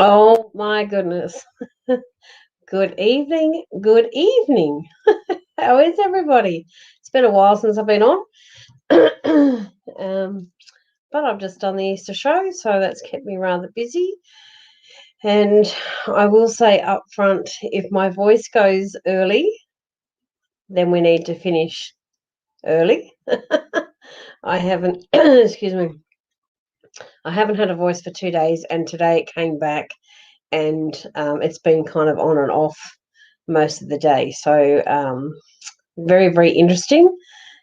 Oh my goodness. Good evening. Good evening. How is everybody? It's been a while since I've been on. um, but I've just done the Easter show, so that's kept me rather busy. And I will say up front, if my voice goes early, then we need to finish early. I haven't, excuse me, I haven't had a voice for 2 days, and today it came back, and it's been kind of on and off most of the day. So very, very interesting.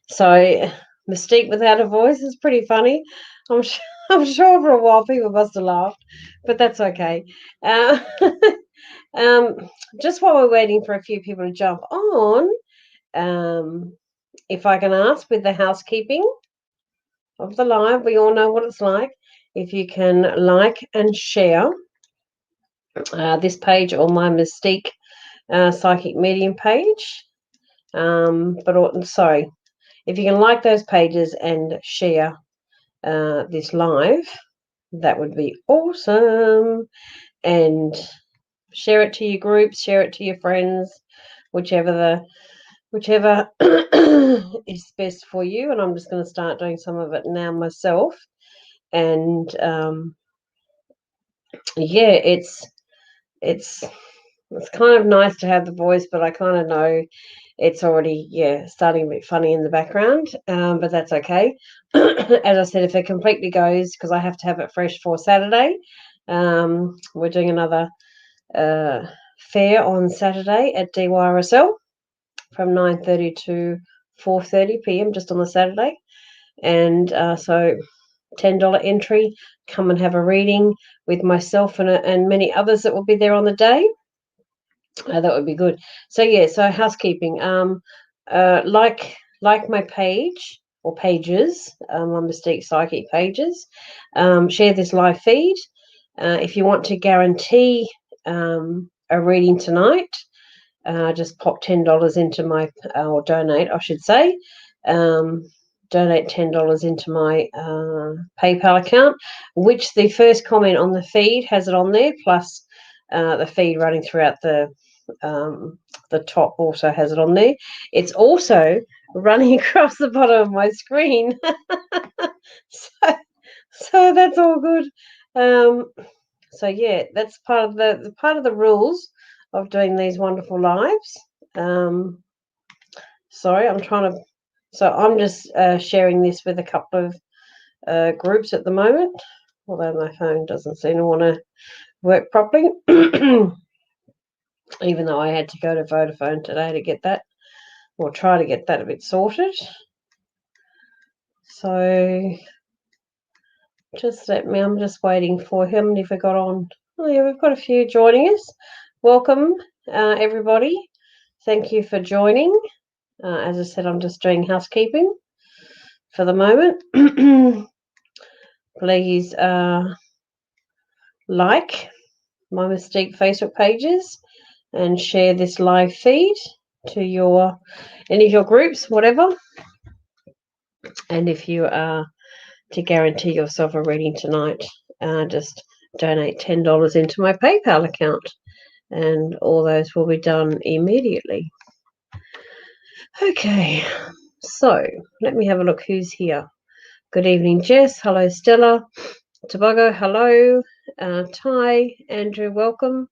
So Mystique without a voice is pretty funny. I'm sure, I'm sure for a while people must have laughed, but that's okay. Uh, um, just while we're waiting for a few people to jump on, if I can ask with the housekeeping of the live, we all know what it's like. If you can like and share this page or my Mystique psychic medium page, sorry, if you can like those pages and share this live, that would be awesome. And share it to your groups, share it to your friends, whichever is best for you. And I'm just going to start doing some of it now myself. And yeah, it's kind of nice to have the voice, but I kind of know it's already, starting a bit funny in the background, but that's okay. As I said, if it completely goes, because I have to have it fresh for Saturday, we're doing another fair on Saturday at DYRSL from 9:30 to 4:30 p.m. just on the Saturday. And so $10 entry, come and have a reading with myself and many others that will be there on the day. That would be good. So yeah, so housekeeping. Like my page or pages, my Mystique Psychic pages. Share this live feed. If you want to guarantee a reading tonight, just pop $10 into my or donate, I should say. Donate $10 into my PayPal account, which the first comment on the feed has it on there, plus the feed running throughout the top also has it on there. It's also running across the bottom of my screen. so that's all good. So yeah, that's part of the rules of doing these wonderful lives. Sorry, I'm just sharing this with a couple of groups at the moment, although my phone doesn't seem to want to work properly. Even though I had to go to Vodafone today to get that, or try to get that a bit sorted. So just I'm just waiting for how many have we got on? Oh yeah, we've got a few joining us. Welcome, everybody. Thank you for joining. As I said, I'm just doing housekeeping for the moment. Please like my Mystique Facebook pages and share this live feed to any of your groups, whatever. And if you are to guarantee yourself a reading tonight, just donate $10 into my PayPal account, and all those will be done immediately. Okay, so let me have a look who's here. Good evening, Jess. Hello, Stella. Tobago, hello. Ty, Andrew, welcome.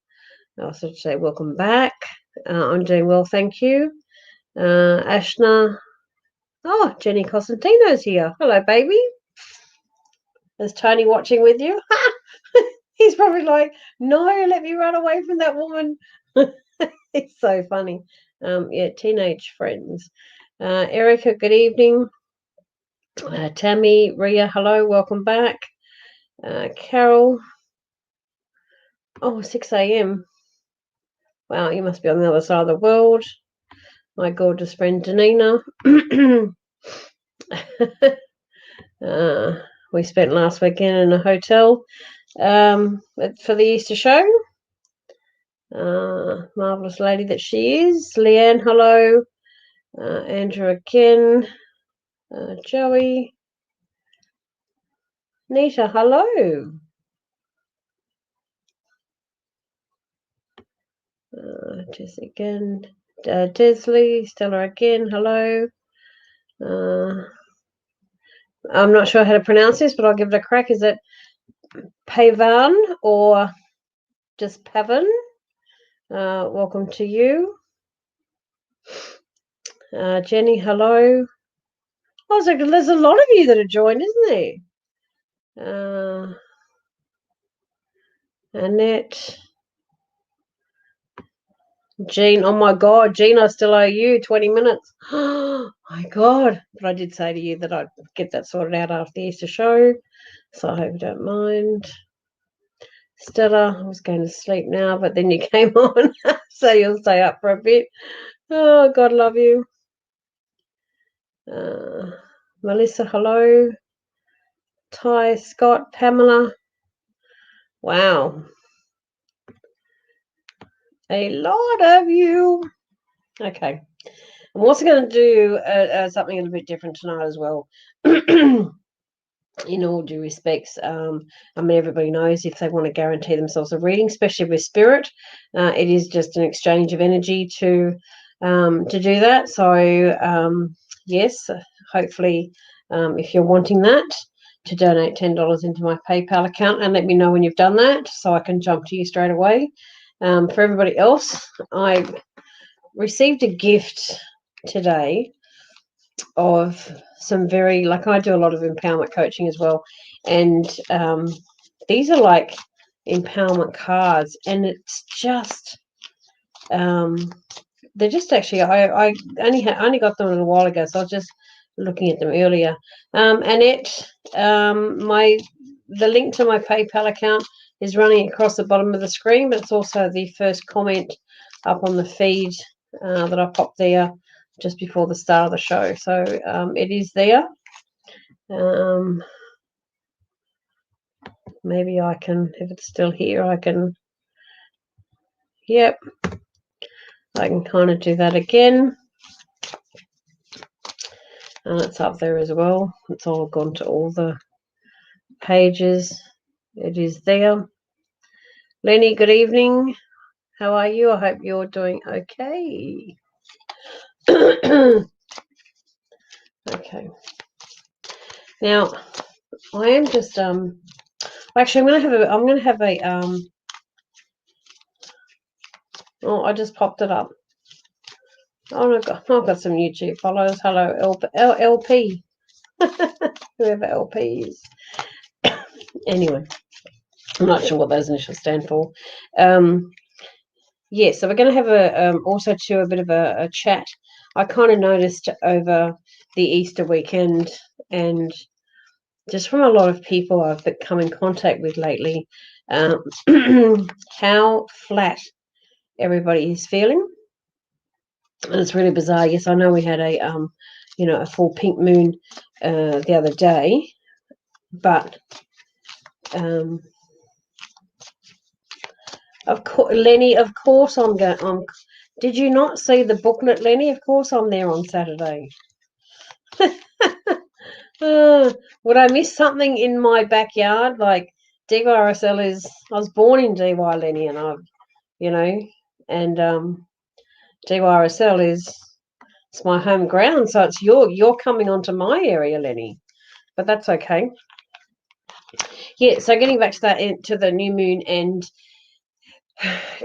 I also should say welcome back. I'm doing well, thank you. Ashna. Oh, Jenny Costantino's here. Hello, baby. Is Tony watching with you? He's probably like, no, let me run away from that woman. It's so funny. Yeah, teenage friends. Erica, good evening. Tammy, Ria, hello, welcome back. Carol. Oh, 6 a.m. Wow, you must be on the other side of the world. My gorgeous friend Danina. We spent last weekend in a hotel for the Easter show. Marvelous lady that she is. Leanne, hello. Andrew again. Joey. Nita, hello. Jess again. Desley, Stella again. Hello. I'm not sure how to pronounce this, but I'll give it a crack. Is it Pavan or just Pavan? Welcome to you. Jenny, hello. I was like, there's a lot of you that have joined, isn't there? Annette. Jean, oh my God, Jean, I still owe you 20 minutes. Oh my God. But I did say to you that I'd get that sorted out after the Easter show. So I hope you don't mind. Stella, I was going to sleep now, but then you came on. So you'll stay up for a bit. Oh, God love you. Melissa, hello. Ty, Scott, Pamela. Wow. A lot of you. Okay. I'm also going to do something a little bit different tonight as well. In all due respects, I mean, everybody knows if they want to guarantee themselves a reading, especially with spirit, it is just an exchange of energy to do that. So, yes, hopefully, if you're wanting that, to donate $10 into my PayPal account and let me know when you've done that so I can jump to you straight away. For everybody else, I received a gift today of some very, like, I do a lot of empowerment coaching as well, and these are like empowerment cards, and it's just they're just actually I only got them a little while ago, so I was just looking at them earlier. Annette, the link to my PayPal account is running across the bottom of the screen, but it's also the first comment up on the feed that I popped there just before the start of the show. So it is there. Maybe I can, if it's still here, I can, yep, I can kind of do that again. And it's up there as well. It's all gone to all the pages. It is there. Lenny, good evening. How are you? I hope you're doing okay. Okay. Now, I am just actually I'm gonna have a oh, I just popped it up. Oh, I've got some YouTube followers. Hello, LP. Whoever LP is. Anyway, I'm not sure what those initials stand for. Yeah, so we're going to have also a bit of a chat. I kind of noticed over the Easter weekend, and just from a lot of people I've come in contact with lately, how flat everybody is feeling. And it's really bizarre. Yes, I know we had a full pink moon the other day, but of course, Lenny, of course I'm going. Did you not see the booklet, Lenny? Of course I'm there on Saturday. Would I miss something in my backyard? Like DYRSL is. I was born in DY, Lenny, and DYRSL is. It's my home ground, so it's you're coming onto my area, Lenny. But that's okay. Yeah. So getting back to that, to the new moon and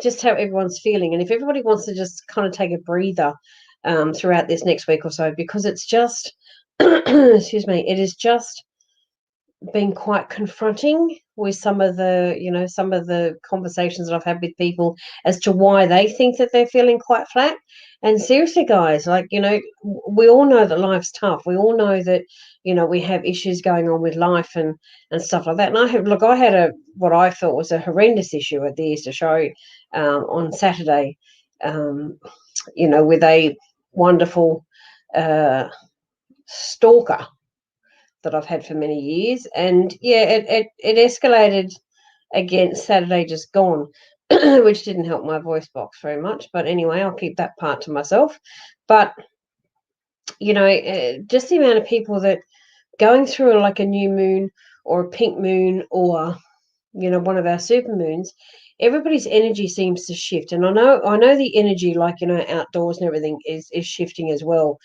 just how everyone's feeling, and if everybody wants to just kind of take a breather throughout this next week or so, because it's just excuse me, it is just been quite confronting with some of the conversations that I've had with people as to why they think that they're feeling quite flat. And seriously, guys, like, we all know that life's tough. We all know that, we have issues going on with life and stuff like that. And I had what I thought was a horrendous issue at the Easter show on Saturday, with a wonderful stalker that I've had for many years. And yeah, it escalated again Saturday just gone, which didn't help my voice box very much. But anyway, I'll keep that part to myself. But, just the amount of people that going through like a new moon or a pink moon or, one of our super moons, everybody's energy seems to shift. And I know the energy, like, outdoors and everything is shifting as well.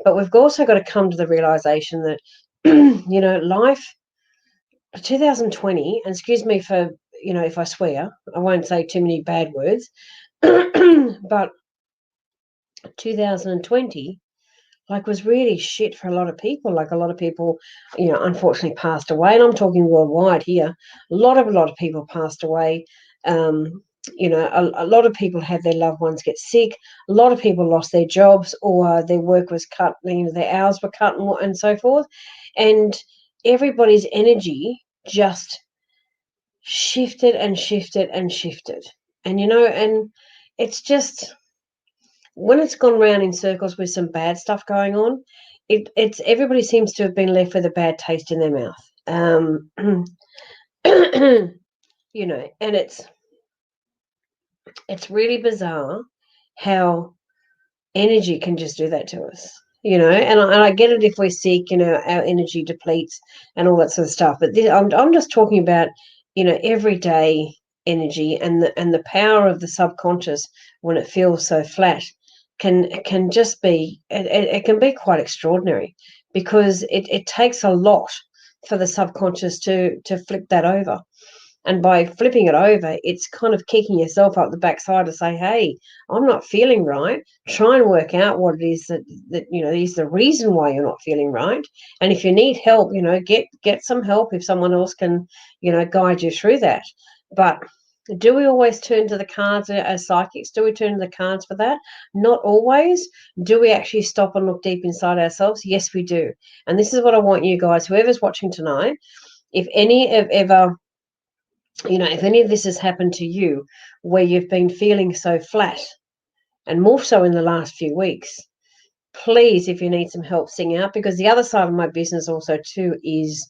But we've also got to come to the realization that, life, 2020, and excuse me for, if I swear, I won't say too many bad words, but 2020, like, was really shit for a lot of people. Like, a lot of people, unfortunately passed away, and I'm talking worldwide here. A lot of people passed away. A lot of people had their loved ones get sick. A lot of people lost their jobs, or their work was cut, their hours were cut, and so forth. And everybody's energy just shifted and shifted and shifted. And it's just, when it's gone round in circles with some bad stuff going on, it's everybody seems to have been left with a bad taste in their mouth. And it's really bizarre how energy can just do that to us. And I get it, if we're sick, our energy depletes and all that sort of stuff. But I'm just talking about, everyday energy, and the power of the subconscious when it feels so flat can just be, it can be quite extraordinary, because it takes a lot for the subconscious to flip that over. And by flipping it over, it's kind of kicking yourself up the backside to say, hey, I'm not feeling right. Try and work out what it is that is the reason why you're not feeling right. And if you need help, get some help if someone else can, guide you through that. But do we always turn to the cards as psychics? Do we turn to the cards for that? Not always. Do we actually stop and look deep inside ourselves? Yes, we do. And this is what I want you guys, whoever's watching tonight, if any of this has happened to you, where you've been feeling so flat, and more so in the last few weeks, please, if you need some help, sing out, because the other side of my business also too is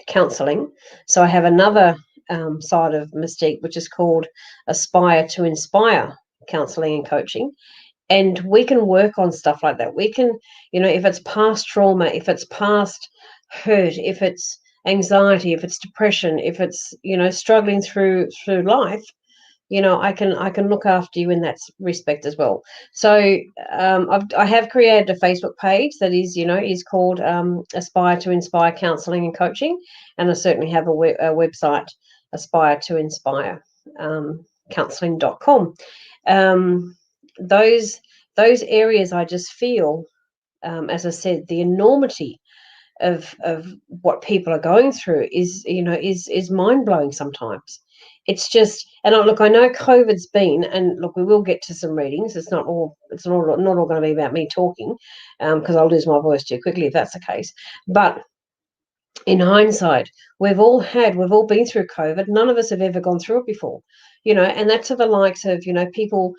counselling. So I have another side of Ms Tique, which is called Aspire to Inspire Counselling and Coaching. And we can work on stuff like that. We can, if it's past trauma, if it's past hurt, if it's anxiety, if it's depression, if it's, struggling through life, I can look after you in that respect as well. So I have created a Facebook page that is called Aspire to Inspire Counselling and Coaching, and I certainly have a website, Aspire to Inspire counselling.com. Those areas, I just feel, as I said, the enormity of what people are going through is mind-blowing sometimes. It's just, and I know COVID's been, and look, we will get to some readings. It's not all going to be about me talking, because I'll lose my voice too quickly if that's the case. But in hindsight, we've all been through COVID. None of us have ever gone through it before, and that's to the likes of, people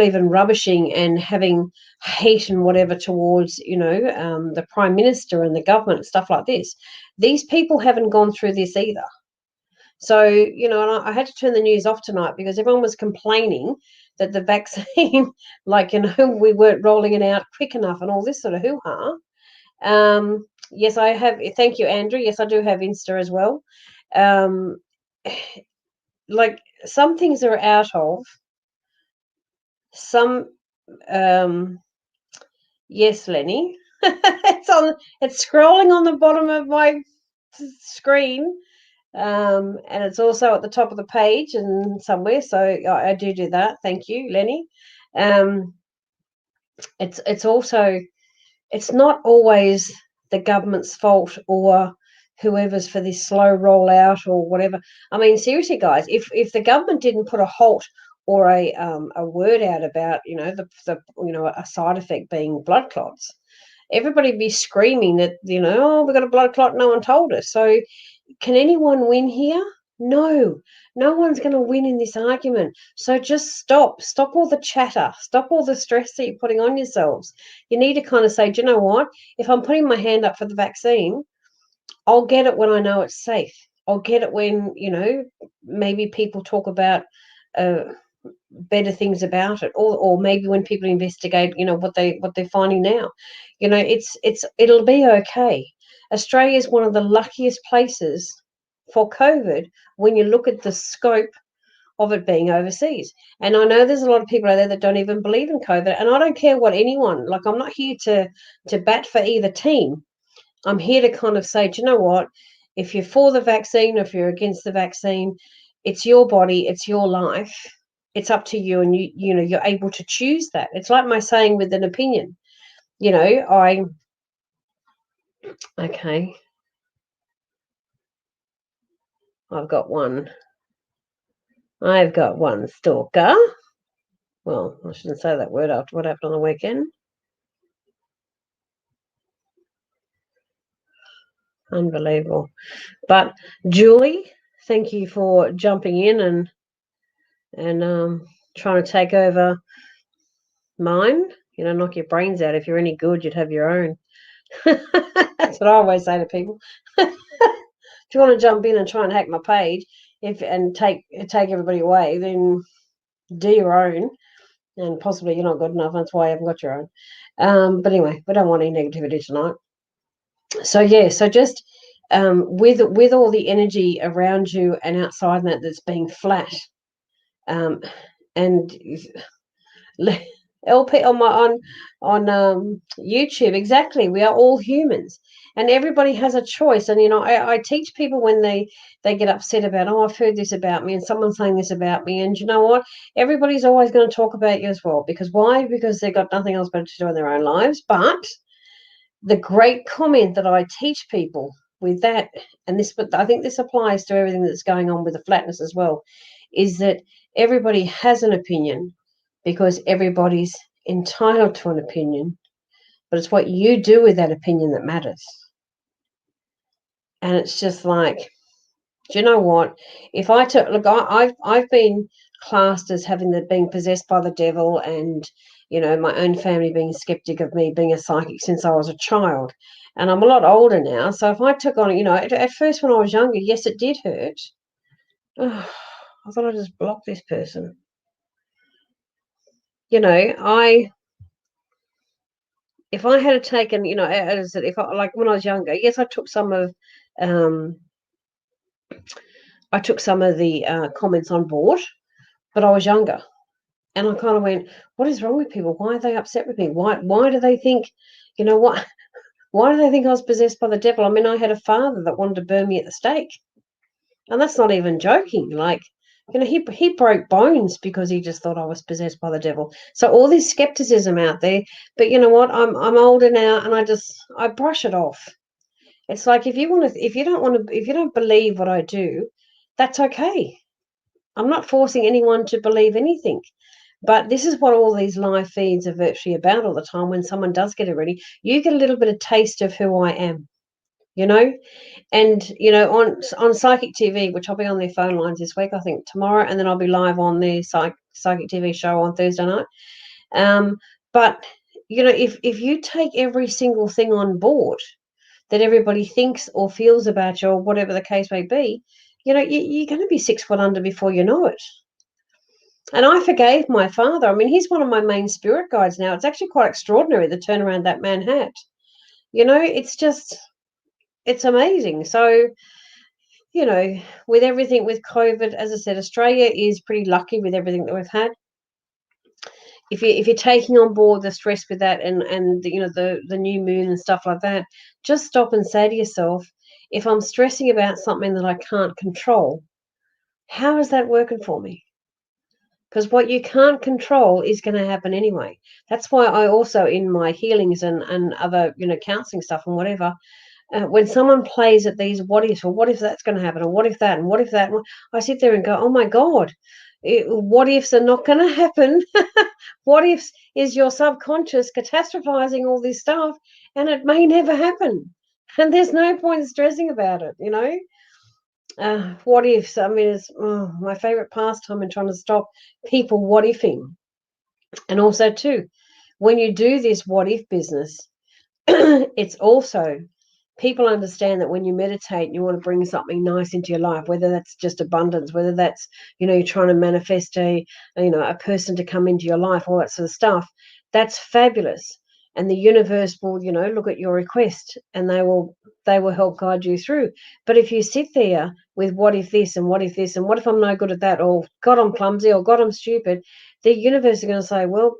even rubbishing and having hate and whatever towards, the Prime Minister and the government and stuff like this. These people haven't gone through this either. So, and I had to turn the news off tonight because everyone was complaining that the vaccine, we weren't rolling it out quick enough and all this sort of hoo-ha. Yes, I have. Thank you, Andrew. Yes, I do have Insta as well. Some things are out of some. Yes, Lenny. It's scrolling on the bottom of my screen, and it's also at the top of the page and somewhere. So I do that. Thank you, Lenny. It's also. It's not always the government's fault or whoever's for this slow rollout or whatever. I mean, seriously, guys, if the government didn't put a halt or a word out about, a side effect being blood clots, everybody'd be screaming that, oh, we've got a blood clot, no one told us. So can anyone win here? No one's going to win in this argument. So just stop all the chatter, stop all the stress that you're putting on yourselves. You need to kind of say, do you know what? If I'm putting my hand up for the vaccine, I'll get it when I know it's safe. I'll get it when, maybe people talk about better things about it, or maybe when people investigate, what they're finding now. It'll be okay. Australia is one of the luckiest places for COVID when you look at the scope of it being overseas. And I know there's a lot of people out there that don't even believe in COVID, and I don't care what anyone, like, I'm not here to bat for either team. I'm here to kind of say, do you know what? If you're for the vaccine, or if you're against the vaccine, it's your body, it's your life. It's up to you, and you're able to choose that. It's like my saying with an opinion. Okay. I've got one stalker. Well, I shouldn't say that word after what happened on the weekend. Unbelievable. But Julie, thank you for jumping in and trying to take over mine. Knock your brains out. If you're any good, you'd have your own. That's what I always say to people. If you want to jump in and try and hack my page, and take everybody away, then do your own. And possibly you're not good enough. That's why you haven't got your own. But anyway, we don't want any negativity tonight. So yeah, so just with all the energy around you and outside that's being flat, and LP on YouTube, exactly. We are all humans, and everybody has a choice. And I teach people when they get upset about, oh, I've heard this about me, and someone's saying this about me, and you know what? Everybody's always going to talk about you as well. Because why? Because they've got nothing else better to do in their own lives. But the great comment that I teach people with that, but I think this applies to everything that's going on with the flatness as well, is that everybody has an opinion, because everybody's entitled to an opinion, but it's what you do with that opinion that matters. And it's just like, do you know what? If I took, look, I've been classed as being possessed by the devil, and my own family being skeptic of me being a psychic since I was a child. And I'm a lot older now, so if I took on, at first when I was younger, yes, it did hurt. Oh, I thought I'd just block this person. If I had taken, as I said, like when I was younger, yes, I took some of the comments on board, but I was younger, and I kind of went, "What is wrong with people? Why are they upset with me? Why do they think, what? Why do they think I was possessed by the devil? I mean, I had a father that wanted to burn me at the stake, and that's not even joking. Like, he broke bones because he just thought I was possessed by the devil. So all this skepticism out there, but you know what? I'm older now, and I brush it off. It's like, if you don't believe what I do, that's okay. I'm not forcing anyone to believe anything. But this is what all these live feeds are virtually about all the time. When someone does get it ready, you get a little bit of taste of who I am, And on Psychic TV, which I'll be on their phone lines this week, I think tomorrow, and then I'll be live on the Psychic TV show on Thursday night. But if you take every single thing on board that everybody thinks or feels about you, or whatever the case may be, you're going to be 6 foot under before you know it. And I forgave my father. I mean, he's one of my main spirit guides now. It's actually quite extraordinary, the turnaround that man had. It's amazing. So, with everything with COVID, as I said, Australia is pretty lucky with everything that we've had. If you're taking on board the stress with that, and the new moon and stuff like that, just stop and say to yourself, if I'm stressing about something that I can't control, how is that working for me? Because what you can't control is going to happen anyway. That's why I also, in my healings and other counseling stuff and whatever, when someone plays at these what ifs, or what if that's going to happen, or what if that, and what if that, I sit there and go, oh my God, what ifs are not going to happen. What ifs is your subconscious catastrophizing all this stuff, and it may never happen. And there's no point stressing about it, what ifs. I mean, it's my favorite pastime in trying to stop people what ifing. And also too, when you do this what if business, it's also, people understand that when you meditate and you want to bring something nice into your life, whether that's just abundance, whether that's, you're trying to manifest a person to come into your life, all that sort of stuff, that's fabulous. and the universe will, look at your request, and they will help guide you through. But if you sit there with what if this and what if this and what if I'm no good at that, or God, I'm clumsy, or God, I'm stupid, the universe is going to say, well,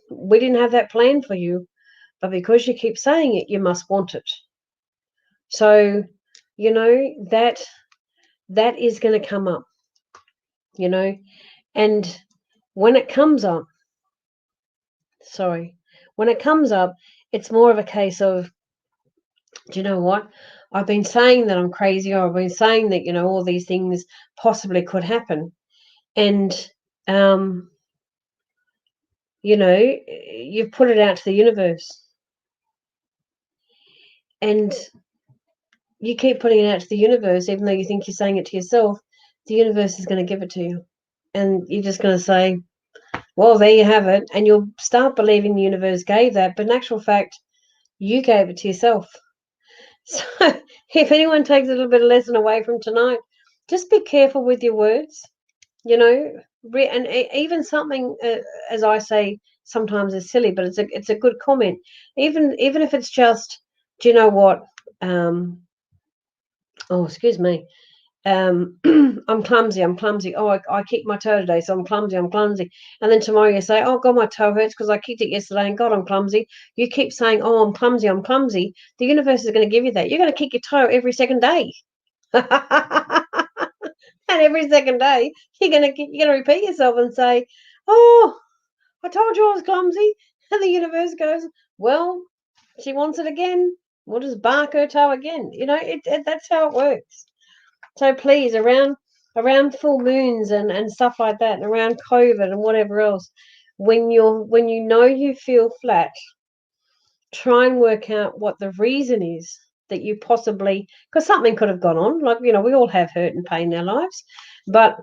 we didn't have that plan for you, but because you keep saying it, you must want it. So, that is going to come up, and when it comes up, it's more of a case of, do you know what? I've been saying that I'm crazy, or I've been saying that, all these things possibly could happen. And, you've put it out to the universe. And you keep putting it out to the universe, even though you think you're saying it to yourself, the universe is going to give it to you. And you're just going to say, well, there you have it. And you'll start believing the universe gave that. But in actual fact, you gave it to yourself. So if anyone takes a little bit of lesson away from tonight, just be careful with your words, and even something, as I say, sometimes is silly, but it's a good comment. Even if it's just, do you know what? Oh, excuse me. I'm clumsy. Oh, I kicked my toe today, so I'm clumsy. And then tomorrow you say, oh, God, my toe hurts because I kicked it yesterday, and God, I'm clumsy. You keep saying, oh, I'm clumsy. The universe is going to give you that. You're going to kick your toe every second day. And every second day, you're going to repeat yourself and say, oh, I told you I was clumsy. And the universe goes, well, she wants it again. We'll just bark her toe again. That's how it works. So please, around full moons and stuff like that, and around COVID and whatever else, when you feel flat, try and work out what the reason is that you possibly, because something could have gone on. Like, we all have hurt and pain in our lives, but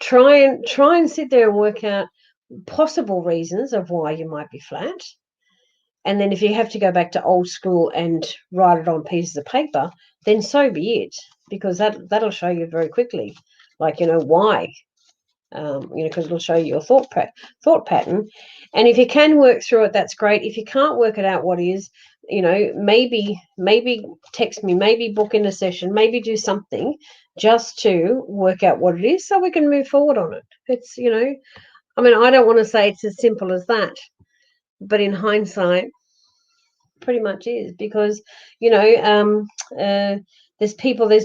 try and sit there and work out possible reasons of why you might be flat. And then if you have to go back to old school and write it on pieces of paper, then so be it, because that'll show you very quickly, like, why, because it'll show you your thought pattern. And if you can work through it, that's great. If you can't work it out what is, maybe text me, maybe book in a session, maybe do something just to work out what it is so we can move forward on it. It's, I don't want to say it's as simple as that, but in hindsight, pretty much is, because there's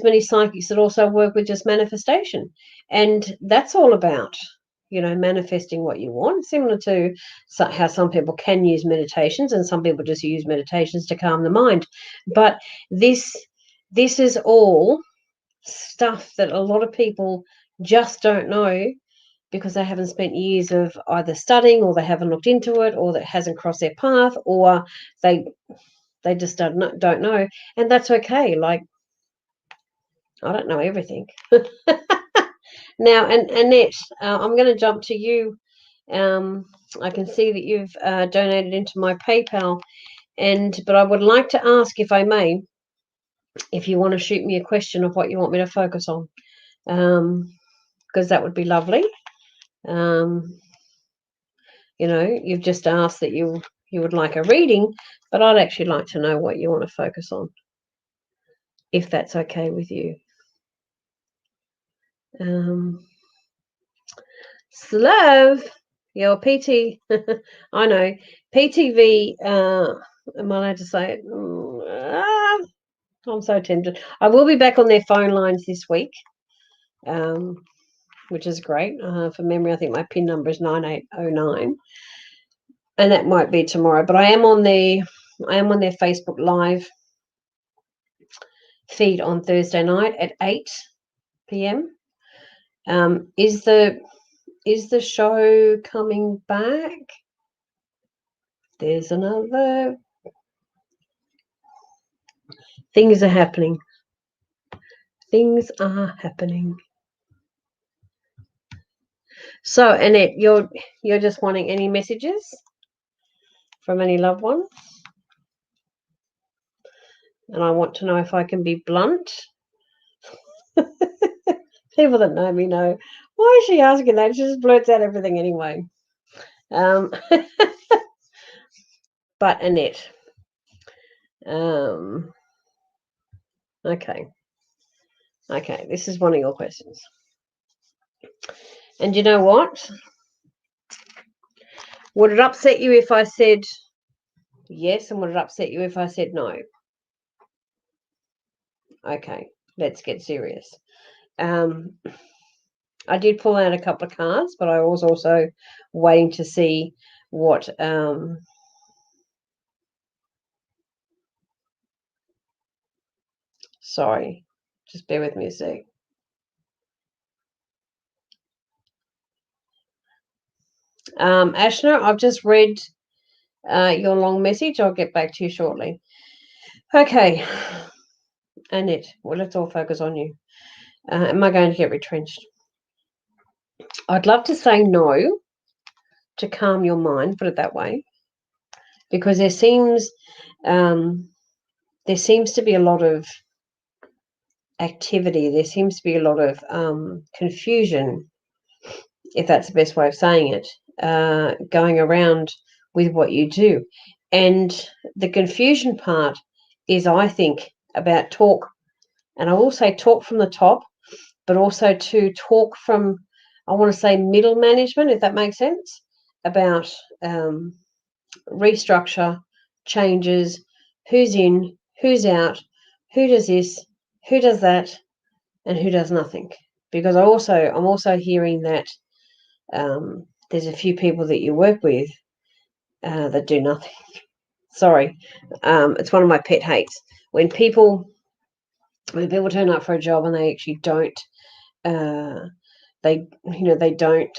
many psychics that also work with just manifestation, and that's all about manifesting what you want, similar to how some people can use meditations and some people just use meditations to calm the mind. But this is all stuff that a lot of people just don't know, because they haven't spent years of either studying, or they haven't looked into it, or that hasn't crossed their path, or they just don't know. And that's okay. Like, I don't know everything. Now, and Annette, I'm going to jump to you. I can see that you've donated into my PayPal, but I would like to ask, if I may, if you want to shoot me a question of what you want me to focus on, because that would be lovely. You've just asked that you would like a reading, but I'd actually like to know what you want to focus on, if that's okay with you. Slav, your PT, I know, PTV, am I allowed to say it? I'm so tempted. I will be back on their phone lines this week, which is great. For memory, I think my PIN number is 9809, and that might be tomorrow. But I am on their Facebook Live feed on Thursday night at 8 p.m. Is the show coming back? There's another. Things are happening. Things are happening. So, Annette, you're just wanting any messages from any loved ones? And I want to know if I can be blunt. People that know me know. Why is she asking that? She just blurts out everything anyway. But Annette. Okay. Okay, this is one of your questions. And you know what? Would it upset you if I said yes, and would it upset you if I said no? Okay, let's get serious. I did pull out a couple of cards, but I was also waiting to see what sorry, just bear with me a sec. Ashna, I've just read your long message. I'll get back to you shortly. Okay, Annette, well, let's all focus on you. Am I going to get retrenched? I'd love to say no to calm your mind, put it that way, because there seems to be a lot of activity. There seems to be a lot of confusion, if that's the best way of saying it, going around with what you do. And the confusion part is, I think, about talk. And I will say talk from the top, but also to talk from, I want to say, middle management, if that makes sense, about restructure, changes, who's in, who's out, who does this, who does that, and who does nothing. Because I'm also hearing that there's a few people that you work with that do nothing. Sorry, it's one of my pet hates when people turn up for a job and they actually don't. They don't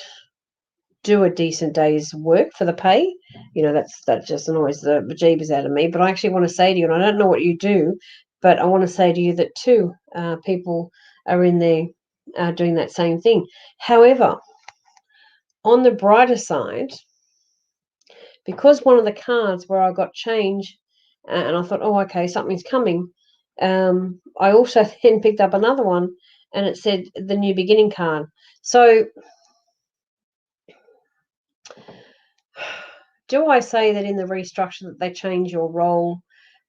do a decent day's work for the pay. That just annoys the bejeebers out of me. But I actually want to say to you, and I don't know what you do, but I want to say to you that too, people are in there doing that same thing. However, on the brighter side, because one of the cards where I got change, and I thought, oh, okay, something's coming. I also then picked up another one, and it said the new beginning card. So do I say that in the restructure that they change your role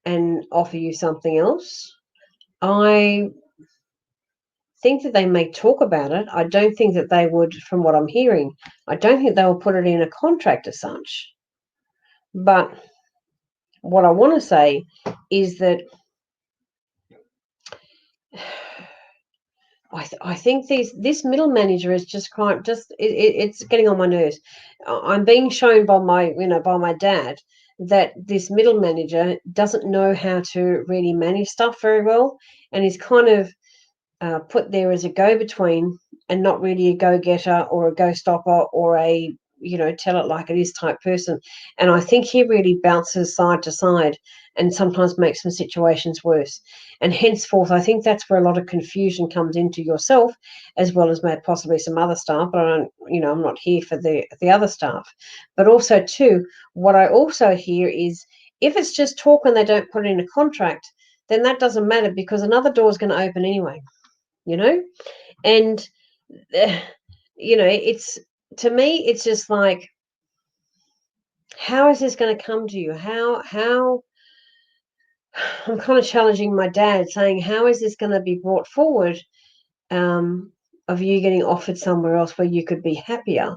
and offer you something else? I think that they may talk about it. I don't think that they would, from what I'm hearing, I don't think they will put it in a contract as such. But what I want to say is that I think this middle manager is it's getting on my nerves. I'm being shown by my dad that this middle manager doesn't know how to really manage stuff very well, and is kind of put there as a go-between and not really a go-getter or a go-stopper or a tell it like it is type person. And I think he really bounces side to side and sometimes makes some situations worse. And henceforth, I think that's where a lot of confusion comes into yourself, as well as possibly some other staff. But I'm not here for the other staff. But also, too, what I also hear is if it's just talk and they don't put it in a contract, then that doesn't matter because another door is going to open anyway. And it's, to me, it's just like, how is this going to come to you? How I'm kind of challenging my dad, saying, how is this going to be brought forward of you getting offered somewhere else where you could be happier?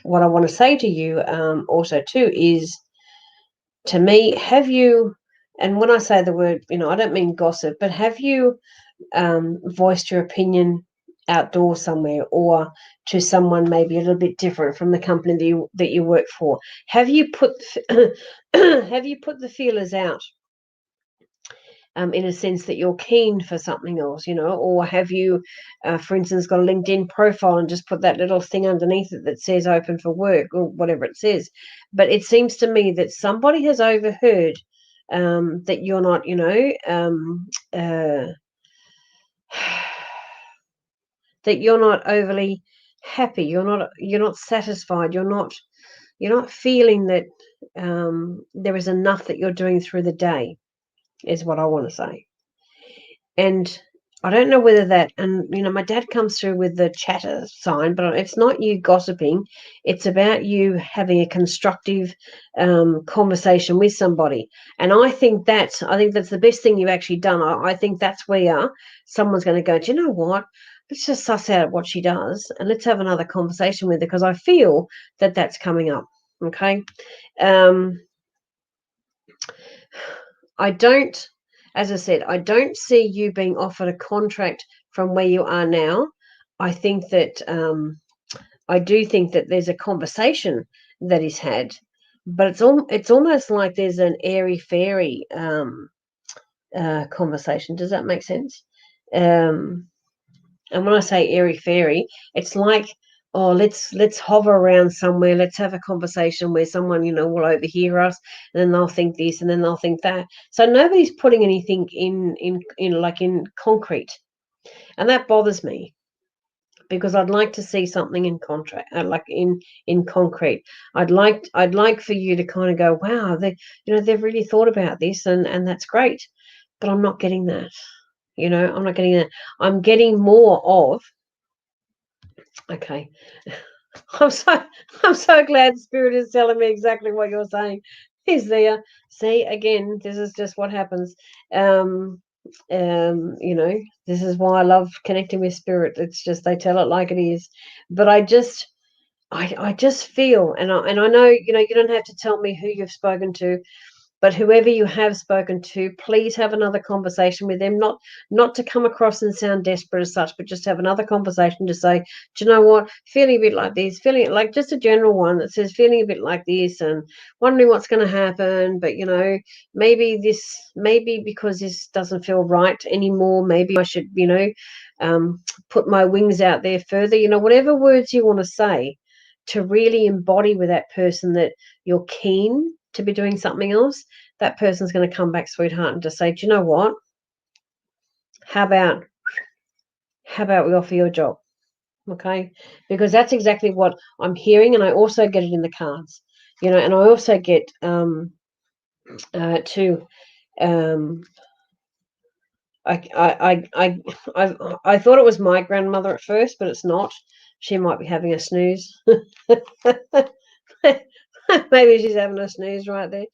What I want to say to you also too is, to me, have you, and when I say the word, I don't mean gossip, but have you voiced your opinion outdoors somewhere, or to someone maybe a little bit different from the company that you work for? Have you put the feelers out in a sense that you're keen for something else, or have you, for instance, got a LinkedIn profile and just put that little thing underneath it that says open for work or whatever it says? But it seems to me that somebody has overheard that you're not, that you're not overly happy, you're not satisfied, you're not feeling that there is enough that you're doing through the day, is what I want to say. And I don't know whether that, and my dad comes through with the chatter sign, but it's not you gossiping. It's about you having a constructive conversation with somebody. And I think that's the best thing you've actually done. I think that's where someone's going to go, do you know what? Let's just suss out what she does and let's have another conversation with her, because I feel that that's coming up. Okay. Um, I don't, as I said, I don't see you being offered a contract from where you are now. I think that I do think that there's a conversation that is had, but it's almost like there's an airy fairy conversation. Does that make sense? Um, and when I say airy fairy, it's like, oh, let's hover around somewhere. Let's have a conversation where someone, will overhear us, and then they'll think this, and then they'll think that. So nobody's putting anything in concrete, and that bothers me, because I'd like to see something in contract, like in concrete. I'd like for you to kind of go, wow, they've really thought about this, and that's great. But I'm not getting that. I'm not getting that. I'm getting more of, okay. I'm so I'm so glad Spirit is telling me exactly what you're saying. He's there. See, again, this is just what happens. Um, this is why I love connecting with Spirit. It's just they tell it like it is. But I just feel, and I know, you don't have to tell me who you've spoken to, but whoever you have spoken to, please have another conversation with them. Not to come across and sound desperate as such, but just have another conversation to say, do you know what? Feeling a bit like this, feeling like just a general one that says feeling a bit like this, and wondering what's going to happen. But maybe because this doesn't feel right anymore, maybe I should, put my wings out there further. Whatever words you want to say to really embody with that person that you're keen to be doing something else, that person's going to come back, sweetheart, and just say, do you know what? How about we offer you a job? Okay, because that's exactly what I'm hearing, and I also get it in the cards, and I also get to I thought it was my grandmother at first, but it's not. She might be having a snooze. Maybe she's having a snooze right there.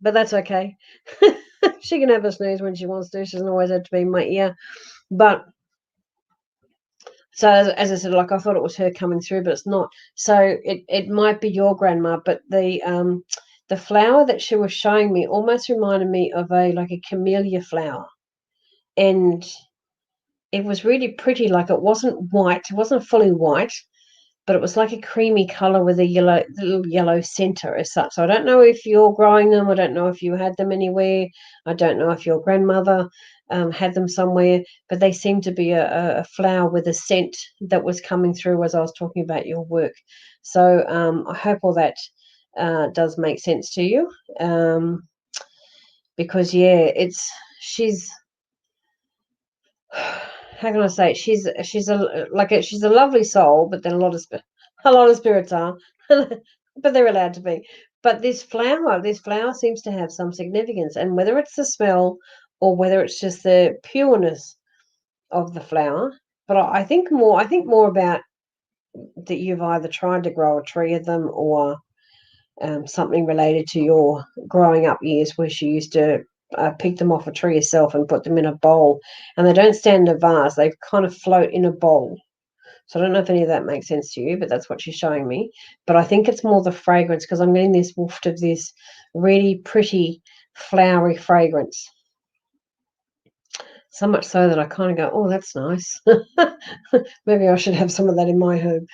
But that's okay. She can have a snooze when she wants to. She doesn't always have to be in my ear. But so as I said, like, I thought it was her coming through, but it's not. So it might be your grandma, but the flower that she was showing me almost reminded me of a camellia flower. And it was really pretty. Like, it wasn't white, it wasn't fully white, but it was like a creamy color with a little yellow center as such. So I don't know if you're growing them. I don't know if you had them anywhere. I don't know if your grandmother had them somewhere, but they seem to be a flower with a scent that was coming through as I was talking about your work. So I hope all that does make sense to you, because she's, how can I say it? She's a lovely soul, but then a lot of spirits are, but they're allowed to be. But this flower seems to have some significance, and whether it's the smell or whether it's just the pureness of the flower. But I think more about that you've either tried to grow a tree of them, or something related to your growing up years, where she used to pick them off a tree herself and put them in a bowl. And they don't stand in a vase, they kind of float in a bowl. So I don't know if any of that makes sense to you, but that's what she's showing me. But I think it's more the fragrance, because I'm getting this waft of this really pretty flowery fragrance. So much so that I kind of go, oh, that's nice. Maybe I should have some of that in my home,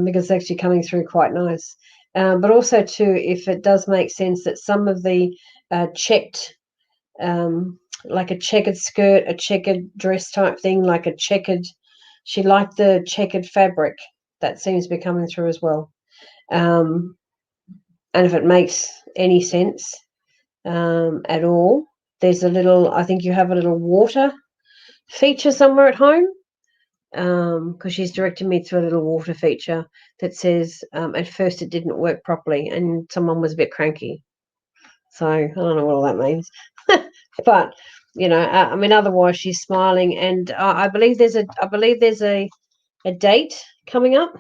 because it's actually coming through quite nice. But also, too, if it does make sense that some of the checked, like a checkered skirt, a checkered dress type thing, like a checkered, she liked the checkered fabric. That seems to be coming through as well. And if it makes any sense at all, there's I think you have a little water feature somewhere at home, because she's directed me to a little water feature that says at first it didn't work properly and someone was a bit cranky. So I don't know what all that means. But I mean, otherwise she's smiling, and I believe there's a date coming up.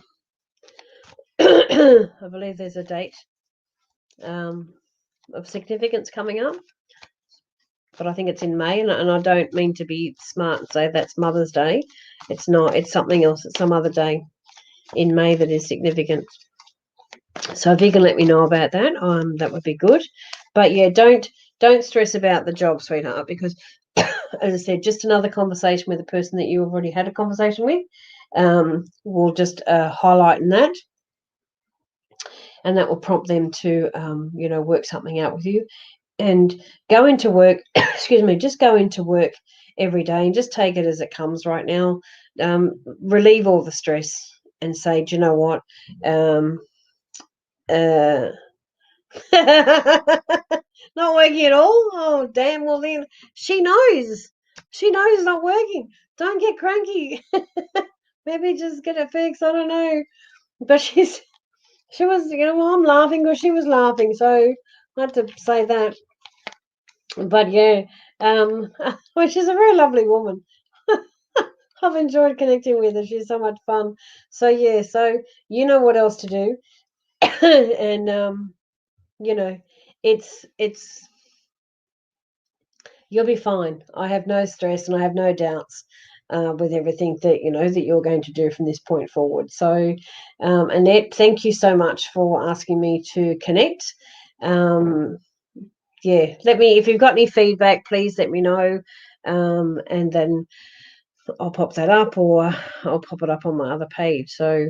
I believe there's a date of significance coming up, but I think it's in May, and I don't mean to be smart and say that's Mother's Day. It's not. It's something else. It's some other day in May that is significant. So if you can let me know about that, that would be good. But yeah, don't stress about the job, sweetheart, because as I said, just another conversation with a person that you already had a conversation with will just highlight in that, and that will prompt them to work something out with you and go into work. Excuse me, just go into work every day and just take it as it comes right now. Relieve all the stress and say, do you know what? Not working at all. Oh, damn. Well, then she knows. She knows it's not working. Don't get cranky. Maybe just get it fixed. I don't know. But she was, well, I'm laughing because she was laughing. So I had to say that. But yeah, well, she's a very lovely woman. I've enjoyed connecting with her. She's so much fun. So yeah, so you know what else to do. And it's you'll be fine. I have no stress and I have no doubts with everything that that you're going to do from this point forward. So, Annette, thank you so much for asking me to connect. Yeah, let me, if you've got any feedback, please let me know, and then I'll pop that up, or I'll pop it up on my other page. So,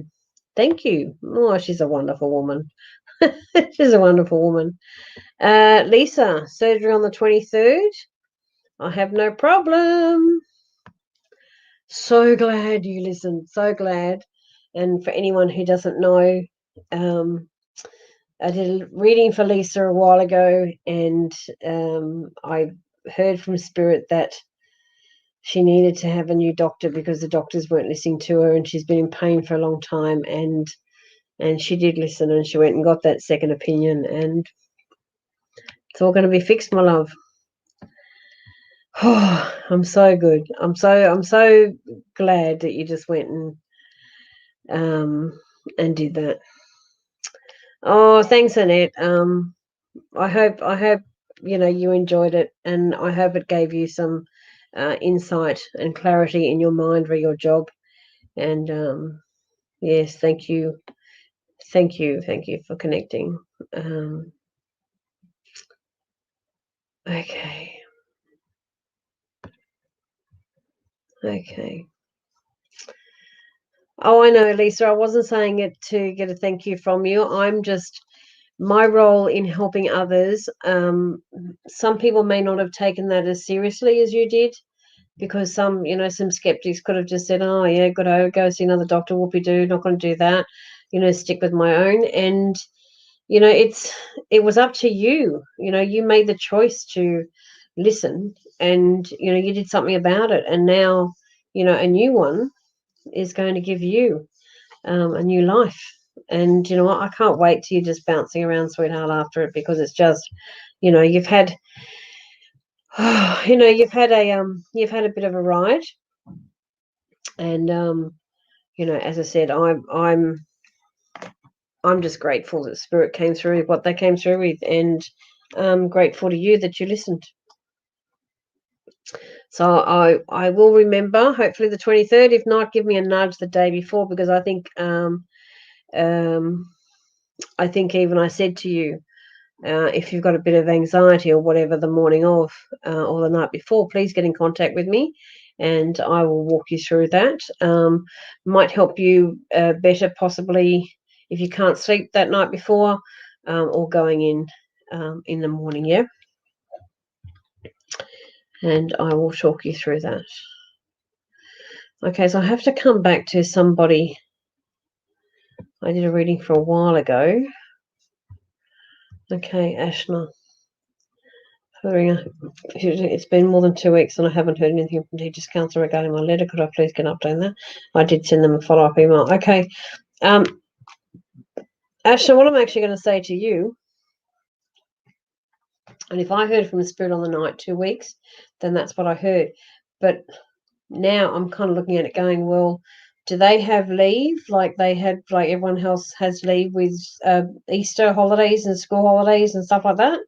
thank you. Oh, she's a wonderful woman. She's a wonderful woman. Lisa, surgery on the 23rd. I have no problem. So glad you listened. So glad. And for anyone who doesn't know, I did a reading for Lisa a while ago, and I heard from Spirit that she needed to have a new doctor because the doctors weren't listening to her, and she's been in pain for a long time. And she did listen, and she went and got that second opinion, and it's all going to be fixed, my love. Oh, I'm so good. I'm so glad that you just went and did that. Oh, thanks, Annette. I hope you enjoyed it, and I hope it gave you some insight and clarity in your mind for your job. And yes, thank you for connecting. Okay. Oh, I know, Lisa. I wasn't saying it to get a thank you from you. I'm just, my role in helping others. Some people may not have taken that as seriously as you did, because some skeptics could have just said, "Oh, yeah, gotta go see another doctor. Whoopie-doo, not going to do that. Stick with my own." And it was up to you. You made the choice to listen, and you did something about it. And now, a new one is going to give you a new life. And you know what? I can't wait till you're just bouncing around, sweetheart, after it, because it's just, you've had, you've had a bit of a ride, and as I said, I'm just grateful that Spirit came through with what they came through with, and I'm grateful to you that you listened. So I will remember, hopefully the 23rd. If not, give me a nudge the day before, because I think even I said to you, if you've got a bit of anxiety or whatever the morning of or the night before, please get in contact with me, and I will walk you through that. Might help you better, possibly, if you can't sleep that night before, or going in the morning, yeah? And I will talk you through that. Okay, so I have to come back to somebody I did a reading for a while ago. Okay, Ashna. It's been more than 2 weeks and I haven't heard anything from Teachers Council regarding my letter. Could I please get an update on that? I did send them a follow-up email. Okay. Ashna, what I'm actually going to say to you, and if I heard from the Spirit on the night 2 weeks, then that's what I heard. But now I'm kind of looking at it going, well, do they have leave like they had, like everyone else has leave with Easter holidays and school holidays and stuff like that?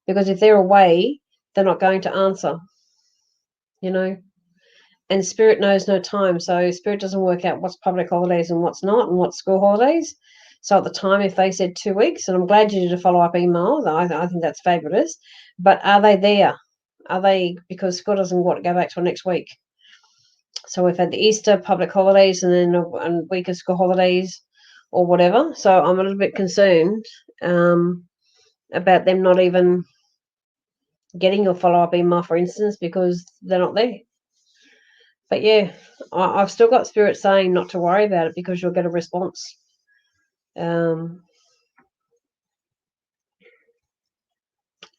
Because if they're away, they're not going to answer, you know. And Spirit knows no time, so Spirit doesn't work out what's public holidays and what's not, and what's school holidays. So at the time, if they said 2 weeks, and I'm glad you did a follow-up email, I think that's fabulous. But are they there? Are they, because school doesn't want to go back till next week? So we've had the Easter public holidays and then a week of school holidays or whatever. So I'm a little bit concerned about them not even getting your follow-up email, for instance, because they're not there. But yeah, I've still got Spirit saying not to worry about it because you'll get a response.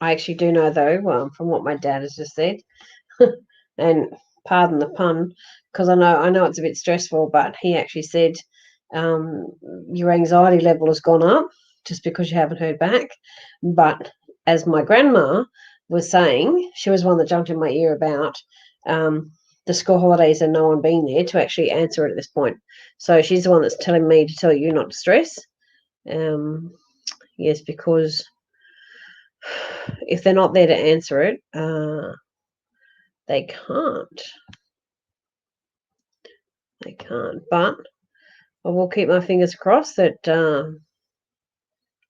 I actually do know, though, from what my dad has just said, and pardon the pun, because I know it's a bit stressful, but he actually said your anxiety level has gone up just because you haven't heard back. But as my grandma was saying, she was one that jumped in my ear about the school holidays and no one being there to actually answer it at this point. So she's the one that's telling me to tell you not to stress. Yes, because if they're not there to answer it, they can't. They can't. But I will keep my fingers crossed that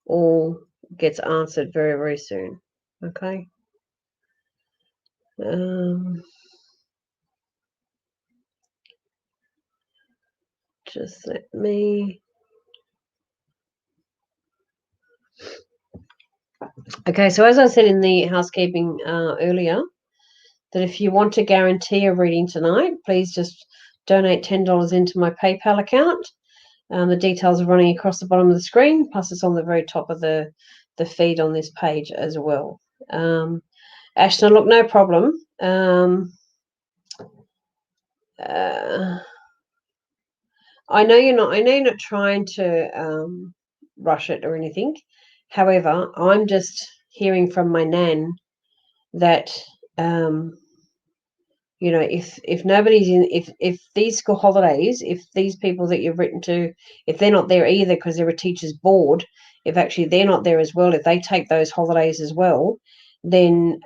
all gets answered very, very soon. Okay. Just let me. Okay, so as I said in the housekeeping earlier, that if you want to guarantee a reading tonight, please just donate $10 into my PayPal account. The details are running across the bottom of the screen, plus it's on the very top of the feed on this page as well. Ashna, look, no problem. I know you're not trying to rush it or anything. However, I'm just hearing from my nan that if nobody's in, if these school holidays, if these people that you've written to, if they're not there either because they're a teacher's board, if actually they're not there as well, if they take those holidays as well, then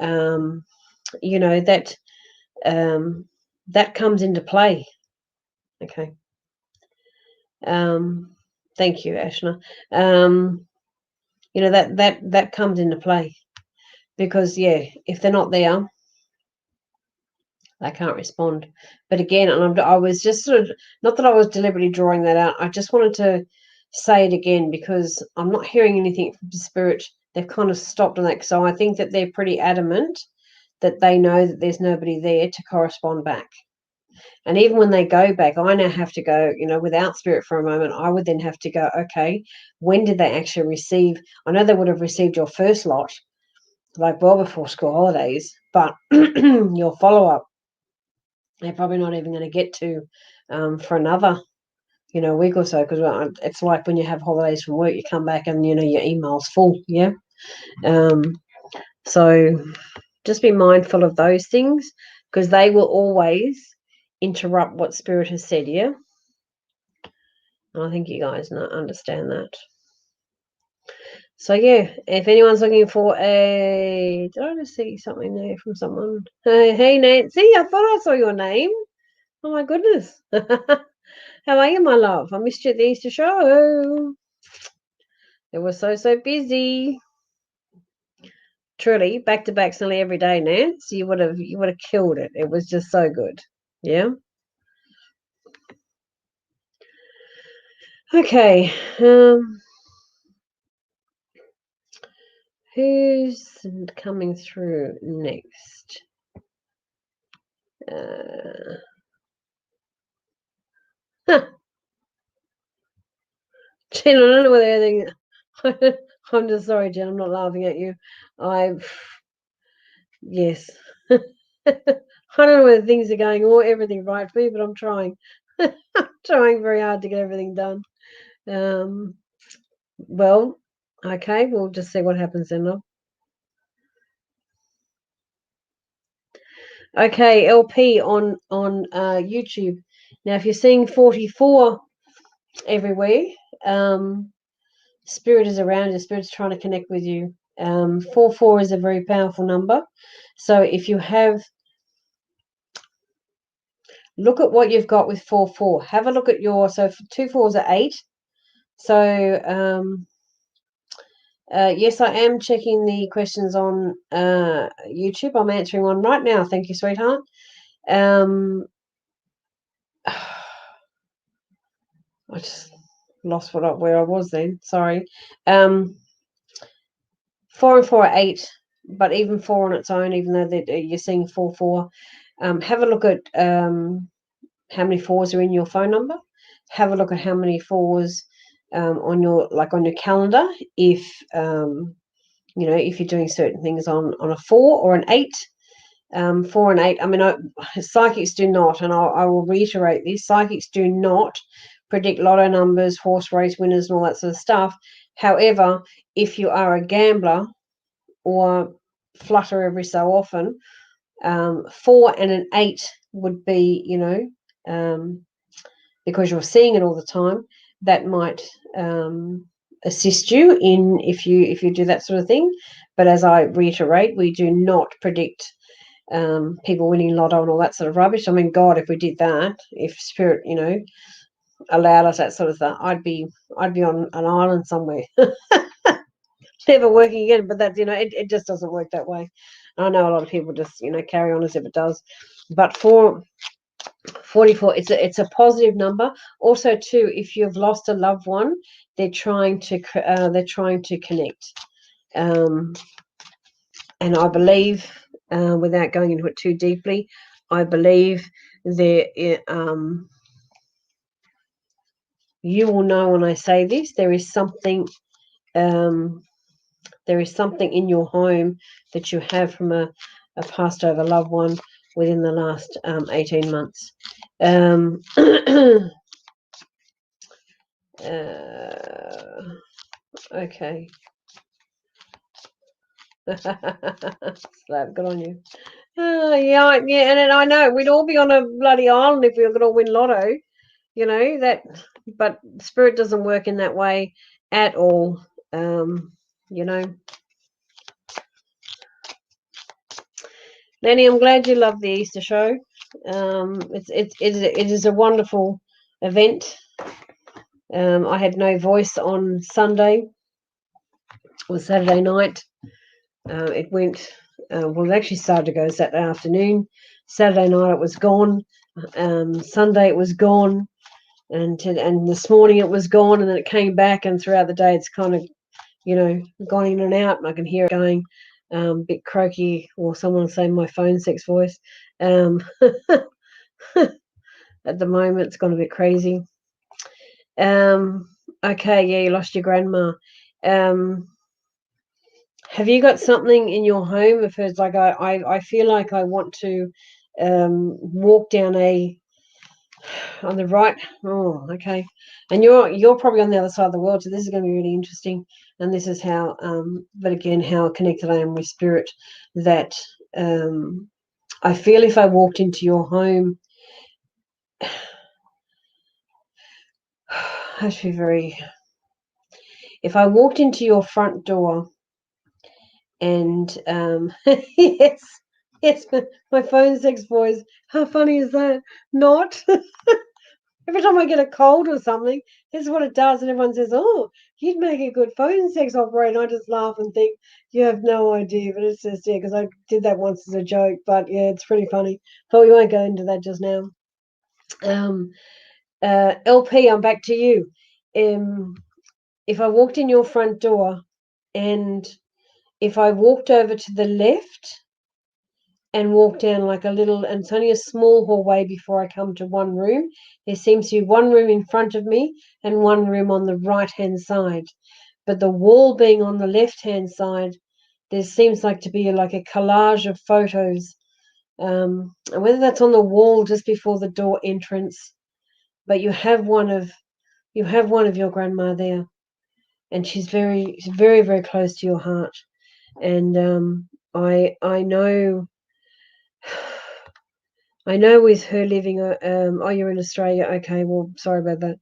that comes into play. Okay. Thank you, Ashna. That comes into play because if they're not there, they can't respond. But again, and I was just sort of, not that I was deliberately drawing that out. I just wanted to say it again because I'm not hearing anything from Spirit. They've kind of stopped on that. So I think that they're pretty adamant that they know that there's nobody there to correspond back. And even when they go back, I now have to go, without Spirit for a moment, I would then have to go, okay, when did they actually receive? I know they would have received your first lot, like well before school holidays, but your follow-up, they're probably not even going to get to for another, week or so, because it's like when you have holidays from work, you come back and, your email's full, yeah? So just be mindful of those things because they will always interrupt what Spirit has said, yeah? And I think you guys understand that. So, yeah, if anyone's looking for did I just see something there from someone? Hey, Nancy, I thought I saw your name. Oh, my goodness. How are you, my love? I missed you at the Easter show. It was so busy. Truly, back to backs nearly every day, Nance. You would have killed it. It was just so good. Yeah. Okay. Who's coming through next? Jen, I don't know whether anything. I'm just sorry, Jen. I'm not laughing at you. Yes. I don't know whether things are going or everything right for you, but I'm trying. I'm trying very hard to get everything done. Well, okay, we'll just see what happens then, love. Okay, LP on YouTube. Now, if you're seeing 44 everywhere, spirit is around you. Spirit's trying to connect with you. 44 is a very powerful number. So if you have, look at what you've got with 44. Have a look at your, so 2 4s are 8. So yes, I am checking the questions on YouTube. I'm answering one right now. Thank you, sweetheart. I just lost where I was then. Sorry. 4 and 4 are 8, but even 4 on its own, even though you're seeing 4 4. Have a look at how many 4s are in your phone number. Have a look at how many 4s on your calendar. If if you're doing certain things on a 4 or an 8. 4 and 8. I mean, psychics do not, and I will reiterate this: psychics do not predict lotto numbers, horse race winners, and all that sort of stuff. However, if you are a gambler or flutter every so often, 4 and an 8 would be, because you're seeing it all the time, that might assist you in if you do that sort of thing. But as I reiterate, we do not predict people winning lotto and all that sort of rubbish. I mean, God, if we did that, if spirit, allowed us that sort of stuff, I'd be on an island somewhere. Never working again. But that's, it just doesn't work that way. I know a lot of people just, carry on as if it does. But for 44, it's a positive number. Also, too, if you've lost a loved one, they're trying to connect. And I believe, without going into it too deeply, I believe there. You will know when I say this. There is something. There is something in your home that you have from a passed over loved one within the last 18 months. Okay. Slap, good on you. Yeah, and I know we'd all be on a bloody island if we were going to win lotto. That, but spirit doesn't work in that way at all. Lenny, I'm glad you love the Easter show. It is a wonderful event. I had no voice on Sunday or Saturday night. It went, well, it actually started to go Saturday afternoon. Saturday night it was gone. Sunday it was gone. And this morning it was gone, and then it came back, and throughout the day it's kind of, gone in and out, and I can hear it going a bit croaky, or someone saying my phone sex voice. At the moment it's gone a bit crazy. Okay, yeah, you lost your grandma. Have you got something in your home of hers? Like I feel like I want to walk down on the right. Oh, okay. And you're probably on the other side of the world, so this is going to be really interesting. And this is how, but again, how connected I am with spirit. That I feel if I walked into your home, actually if I walked into your front door and yes, my phone sex voice. How funny is that? Not. Every time I get a cold or something, this is what it does, and everyone says, "Oh, you'd make a good phone sex operator." I just laugh and think, "You have no idea," but it's just, yeah, because I did that once as a joke. But yeah, it's pretty funny. But we won't go into that just now. LP, I'm back to you. If I walked in your front door, and if I walked over to the left and walk down like a little, and it's only a small hallway before I come to one room. There seems to be one room in front of me and one room on the right-hand side. But the wall being on the left-hand side, there seems like to be like a collage of photos. And whether that's on the wall just before the door entrance, but you have one of your grandma there, and she's very, very, very close to your heart. And I know I know with her living, oh, you're in Australia. Okay, well, sorry about that.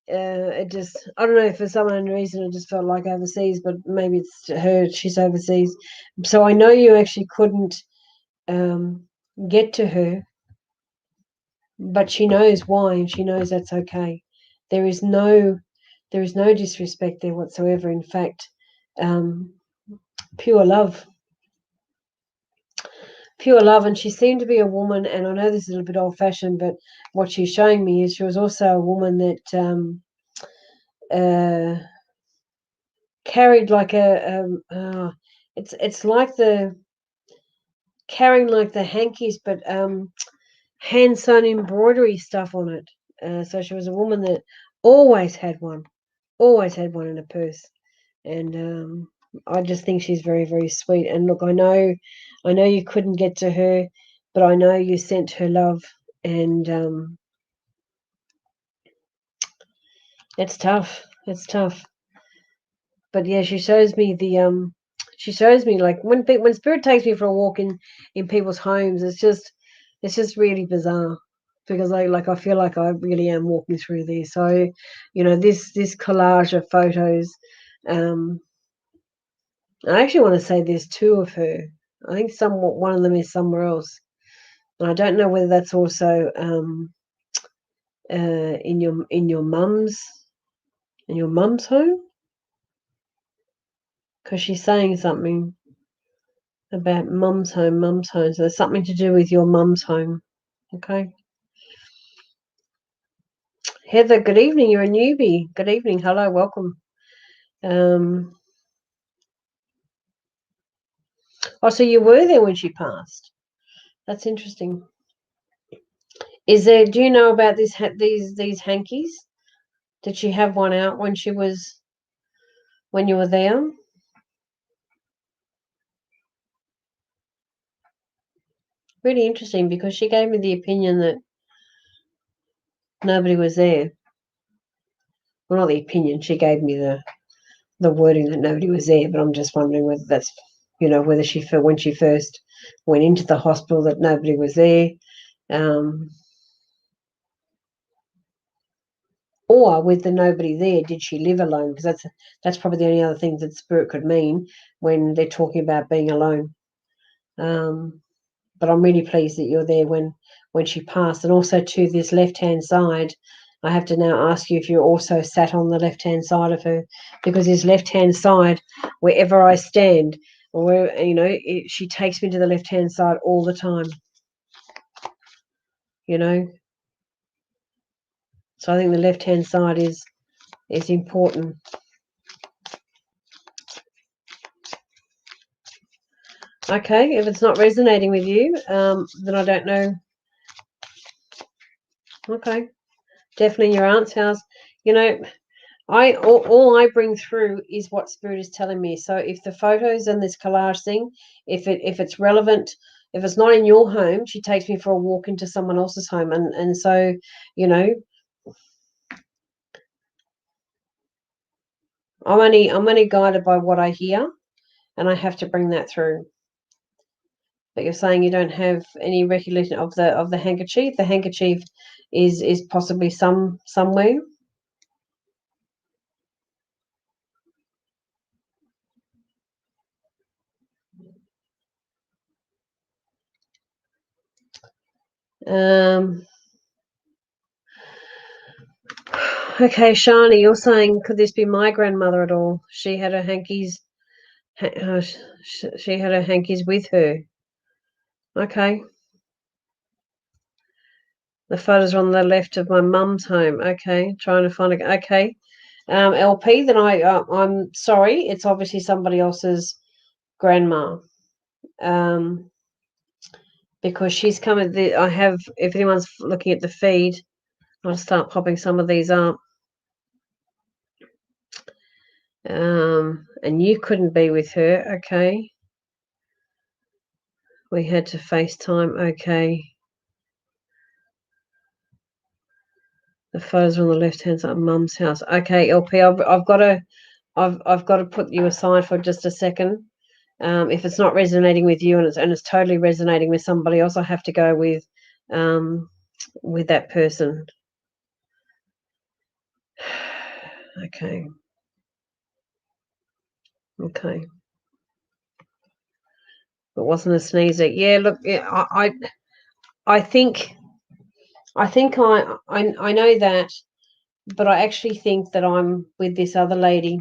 It just, I don't know, for some unknown reason, it just felt like overseas, but maybe it's her, she's overseas. So I know you actually couldn't get to her, but she knows why, and she knows that's okay. There is no, there is no disrespect there whatsoever. In fact, um, pure love. Pure love, and she seemed to be a woman, and I know this is a little bit old fashioned, but what she's showing me is she was also a woman that uh, carried like it's like the carrying like the hankies, but hand sewn embroidery stuff on it. So she was a woman that always had one in her purse, and I just think she's very, very sweet. And look, I know you couldn't get to her, but I know you sent her love, and it's tough. It's tough. But yeah, she shows me like when spirit takes me for a walk in people's homes, it's just really bizarre because I feel like I really am walking through there. So, this collage of photos, um, I actually want to say there's two of her. I think one of them is somewhere else, and I don't know whether that's also in your mum's home, because she's saying something about mum's home, mum's home. So there's something to do with your mum's home. Okay. Heather, good evening. You're a newbie. Good evening. Hello, welcome. Oh, so you were there when she passed. That's interesting. Do you know about these hankies? Did she have one out when you were there? Really interesting, because she gave me the opinion that nobody was there. Well, not the opinion. She gave me the wording that nobody was there, but I'm just wondering whether that's, whether she felt when she first went into the hospital that nobody was there, or with the nobody there, did she live alone? Because that's probably the only other thing that spirit could mean when they're talking about being alone. But I'm really pleased that you're there when she passed, and also to this left-hand side. I have to now ask you if you're also sat on the left-hand side of her, because this left-hand side, wherever I stand, or where, she takes me to the left-hand side all the time. So I think the left-hand side is important. Okay, if it's not resonating with you, then I don't know. Okay, definitely your aunt's house. All I bring through is what spirit is telling me. So if the photos and this collage thing, if it's relevant, if it's not in your home, she takes me for a walk into someone else's home, and so I'm only guided by what I hear, and I have to bring that through. But you're saying you don't have any recollection of the handkerchief. The handkerchief is possibly somewhere. Okay, Shawnee, you're saying, could this be my grandmother at all? She had her hankies. She had her hankies with her. Okay. The photos are on the left of my mum's home. Okay, trying to find it. Okay, LP. Then I'm sorry. It's obviously somebody else's grandma. Because she's coming. I have. If anyone's looking at the feed, I'll start popping some of these up. And you couldn't be with her. Okay. We had to FaceTime. Okay. The photos are on the left hand side of mum's house. Okay, LP. I've got to put you aside for just a second. If it's not resonating with you and it's totally resonating with somebody else, I have to go with that person. Okay. Okay. It wasn't a sneezer. Yeah, look, I think I know that, but I actually think that I'm with this other lady.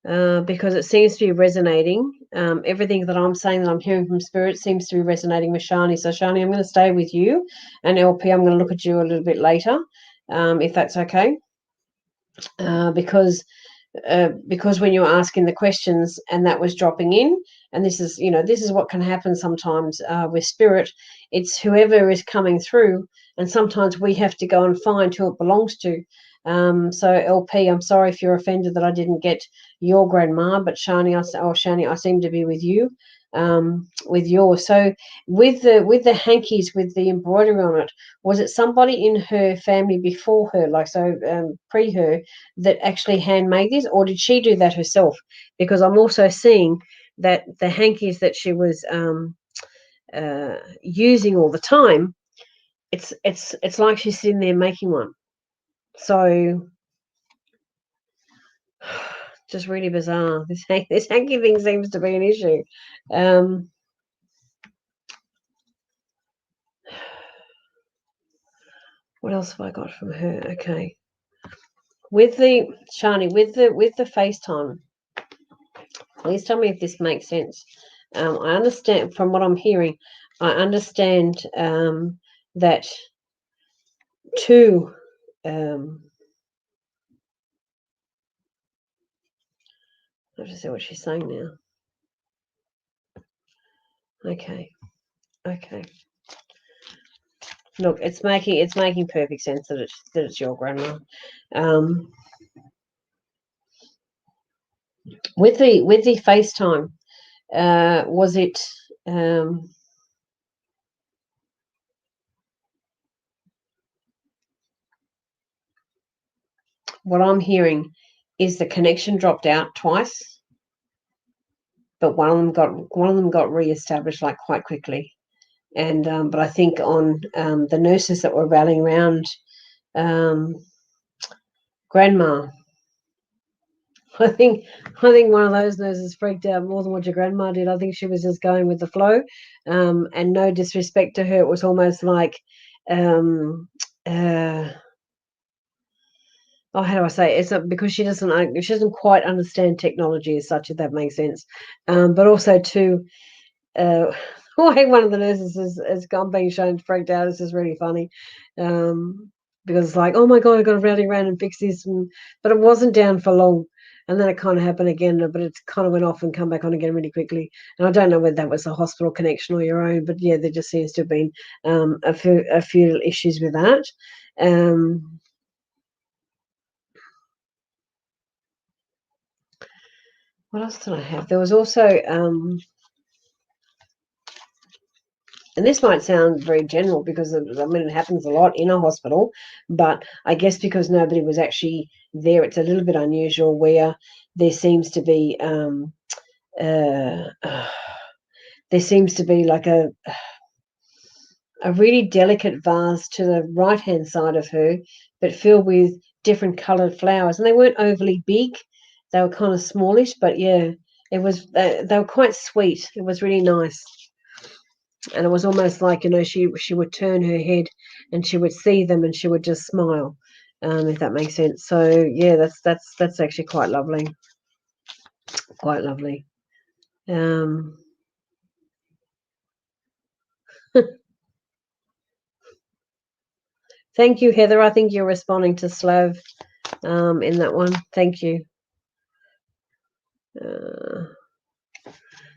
Because it seems to be resonating. Everything that I'm saying that I'm hearing from Spirit seems to be resonating with Shawnee. So, Shawnee, I'm going to stay with you, and LP, I'm going to look at you a little bit later, if that's okay. Because when you were asking the questions and that was dropping in, and this is what can happen sometimes with Spirit. It's whoever is coming through, and sometimes we have to go and find who it belongs to. So LP, I'm sorry if you're offended that I didn't get your grandma, but Shani, I seem to be with you, with yours. So with the hankies with the embroidery on it, was it somebody in her family before her, like pre her, that actually handmade this, or did she do that herself? Because I'm also seeing that the hankies that she was using all the time, it's like she's sitting there making one. So just really bizarre. This hanky thing seems to be an issue. What else have I got from her? Okay. With the Shani, with the FaceTime, please tell me if this makes sense. I understand from what I'm hearing. I understand that two. I have to see what she's saying now. Okay. Look, it's making perfect sense that it's your grandma. With the FaceTime, was it? What I'm hearing is the connection dropped out twice, but one of them got reestablished like quite quickly. And but I think on the nurses that were rallying around grandma, I think one of those nurses freaked out more than what your grandma did. I think she was just going with the flow, and no disrespect to her, it was almost like, oh, how do I say? It's because she doesn't quite understand technology as such, if that makes sense. But also too, why one of the nurses has gone being shown freaked out. It's just really funny. Because it's like, oh my god, I got to rally around and fix this, but it wasn't down for long. And then it kind of happened again, but it kind of went off and come back on again really quickly. And I don't know whether that was a hospital connection or your own, but yeah, there just seems to have been a few issues with that. What else did I have? There was also, and this might sound very general because it happens a lot in a hospital, but I guess because nobody was actually there, it's a little bit unusual where there seems to be like a really delicate vase to the right hand side of her, but filled with different coloured flowers, and they weren't overly big; they were kind of smallish, but yeah, it was they were quite sweet. It was really nice. And it was almost like, she would turn her head and she would see them and she would just smile, if that makes sense. So yeah, that's actually quite lovely. Quite lovely. Thank you, Heather. I think you're responding to Slav in that one. Thank you.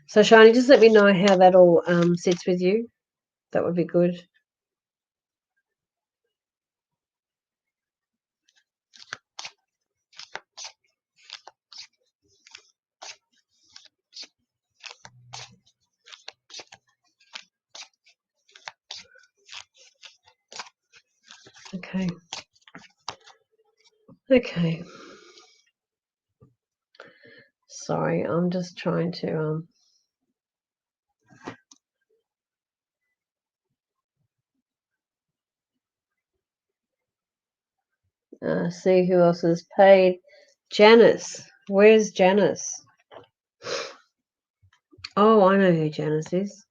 So Shani, just let me know how that all sits with you. That would be good. Okay. Sorry, I'm just trying to see who else is paid. Janice. Where's Janice? Oh, I know who Janice is.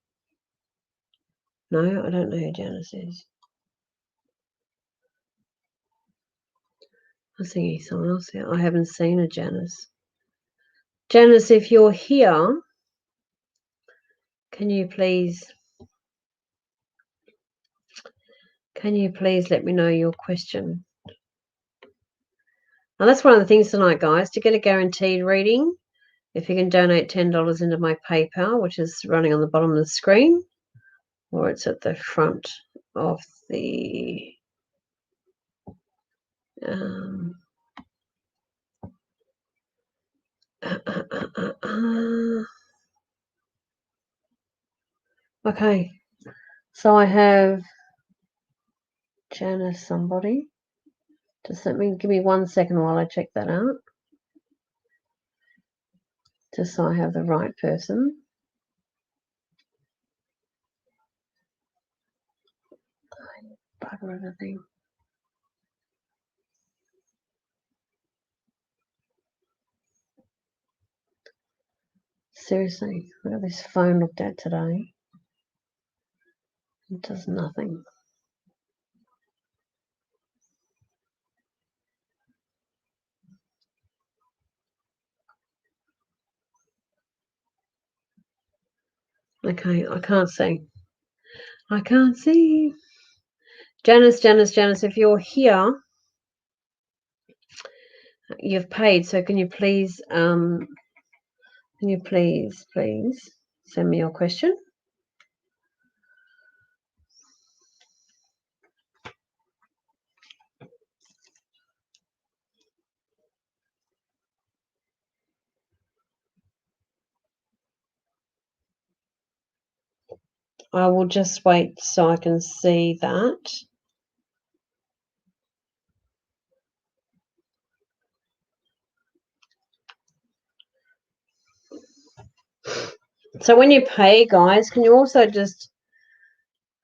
No, I don't know who Janice is. I was thinking someone else here. I haven't seen a Janice. Janice, if you're here, can you please let me know your question? Now, that's one of the things tonight, guys. To get a guaranteed reading, if you can donate $10 into my PayPal, which is running on the bottom of the screen, or it's at the front of the okay, so I have Janice somebody. Just give me 1 second while I check that out. Just so I have the right person. Bugger everything. Seriously, I got this phone looked at today. It does nothing. Okay, I can't see. I can't see. Janice, if you're here, you've paid, so can you please please send me your question? I will just wait so I can see that. So when you pay, guys, can you also just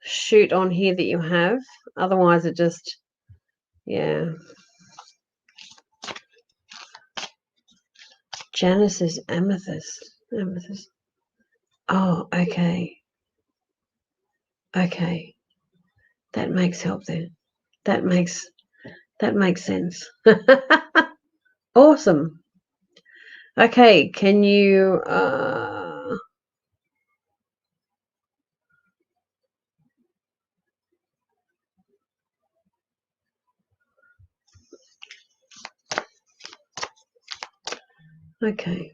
shoot on here that you have? Otherwise it just, yeah. Janice is amethyst. Amethyst. Oh, okay. Okay. That makes help then. That makes sense. Awesome. Okay, can you okay.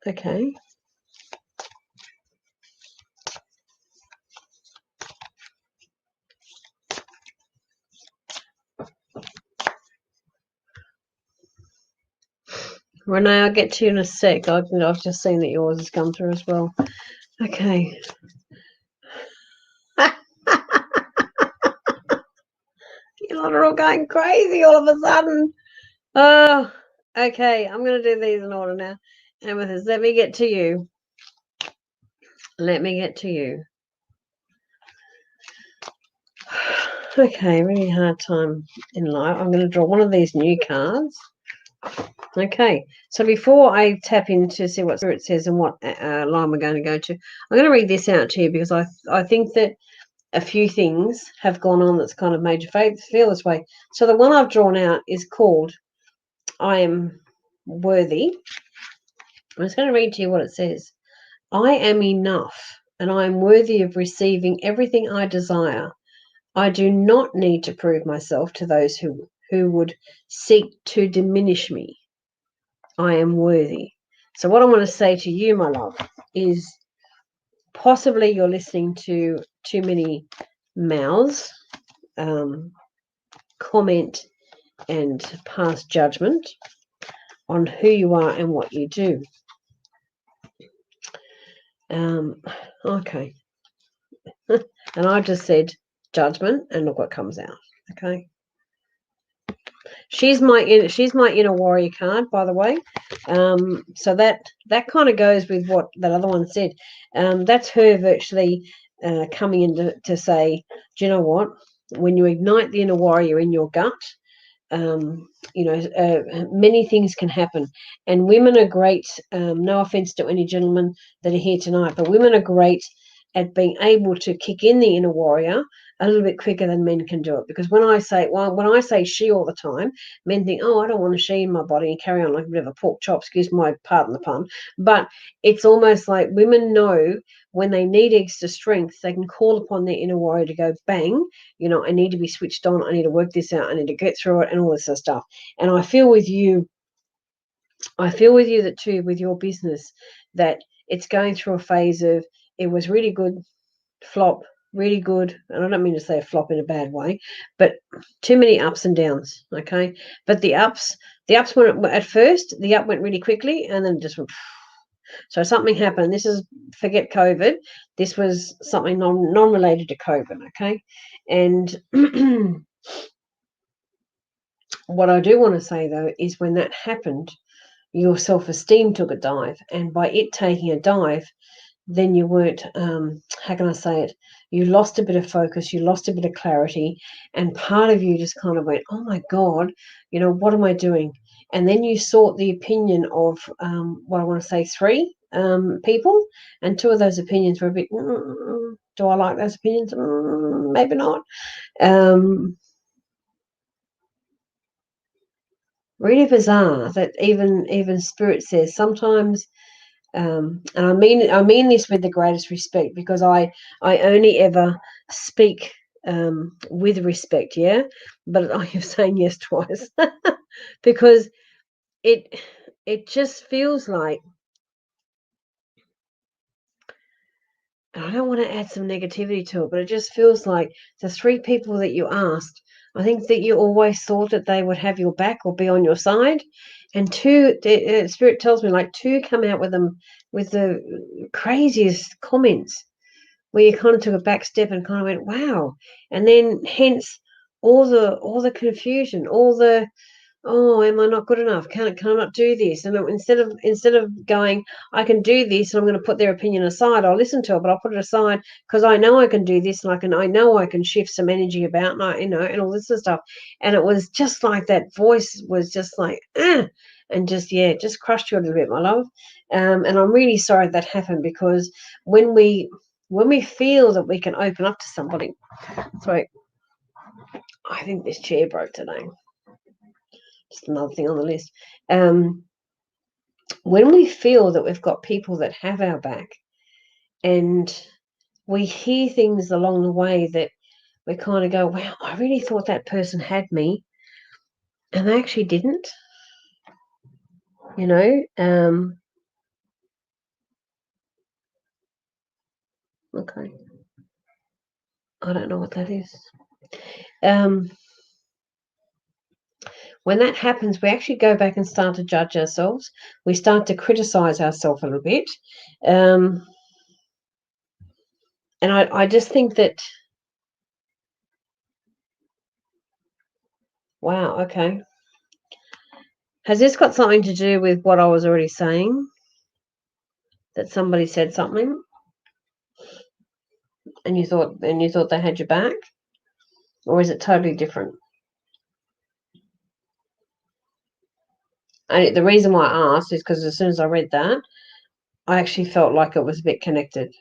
Okay. Renee, I'll get to you in a sec. I've just seen that yours has come through as well. Okay. You lot are all going crazy all of a sudden. Oh, okay. I'm going to do these in order now. Amethyst, let me get to you. Let me get to you. Okay, really hard time in life. I'm going to draw one of these new cards. Okay, so before I tap in to see what Spirit says and what line we're going to go to, I'm going to read this out to you because I think that a few things have gone on that's kind of made you feel this way. So the one I've drawn out is called I Am Worthy. I'm just going to read to you what it says. I am enough and I am worthy of receiving everything I desire. I do not need to prove myself to those who would seek to diminish me. I am worthy. So what I want to say to you, my love, is possibly you're listening to too many mouths, comment and pass judgment on who you are and what you do. Okay. And I just said judgment, and look what comes out. Okay. She's my inner warrior card, by the way. So that kind of goes with what that other one said. That's her virtually coming in to say, do you know what? When you ignite the inner warrior in your gut, many things can happen. And women are great. No offense to any gentlemen that are here tonight, but women are great at being able to kick in the inner warrior a little bit quicker than men can do it. Because when I say she all the time, men think, oh, I don't want a she in my body, and carry on like a bit of a pork chop, excuse my pardon the pun. But it's almost like women know when they need extra strength, they can call upon their inner warrior to go bang, I need to be switched on, I need to work this out, I need to get through it, and all this sort of stuff. And I feel with you that too, with your business, that it's going through a phase of, it was really good, flop, really good, and I don't mean to say a flop in a bad way, but too many ups and downs. Okay, but the ups went at first, the up went really quickly, and then it just went. So something happened. This is, forget COVID. This was something non-related to COVID. Okay, and what I do want to say though is when that happened, your self-esteem took a dive, and by it taking a dive, then you weren't, how can I say it? You lost a bit of focus, you lost a bit of clarity, and part of you just kind of went, oh my God, what am I doing? And then you sought the opinion of, what I want to say, 3 people, and 2 of those opinions were a bit, do I like those opinions? Maybe not. Really bizarre that even Spirit says sometimes. And I mean this with the greatest respect, because I only ever speak with respect, yeah. But I am saying yes twice because it just feels like, I don't want to add some negativity to it, but it just feels like the 3 people that you asked, I think that you always thought that they would have your back or be on your side, and 2, Spirit tells me, like 2 come out with the craziest comments, where you kind of took a back step and kind of went, wow. And then hence all the confusion, all the, oh, am I not good enough? Can I not do this? And instead of going, I can do this, and I'm going to put their opinion aside, I'll listen to it, but I'll put it aside because I know I can do this, and I know I can shift some energy about, and and all this sort of stuff. And it was just like that voice was just like, and just crushed you a little bit, my love. And I'm really sorry that happened, because when we feel that we can open up to somebody, sorry, I think this chair broke today. Just another thing on the list. When we feel that we've got people that have our back, and we hear things along the way that we kind of go, wow, I really thought that person had me, and they actually didn't, okay, I don't know what that is. When that happens, we actually go back and start to judge ourselves. We start to criticize ourselves a little bit. And I just think that, wow, okay. Has this got something to do with what I was already saying? That somebody said something and you thought they had your back? Or is it totally different? And the reason why I asked is because as soon as I read that, I actually felt like it was a bit connected.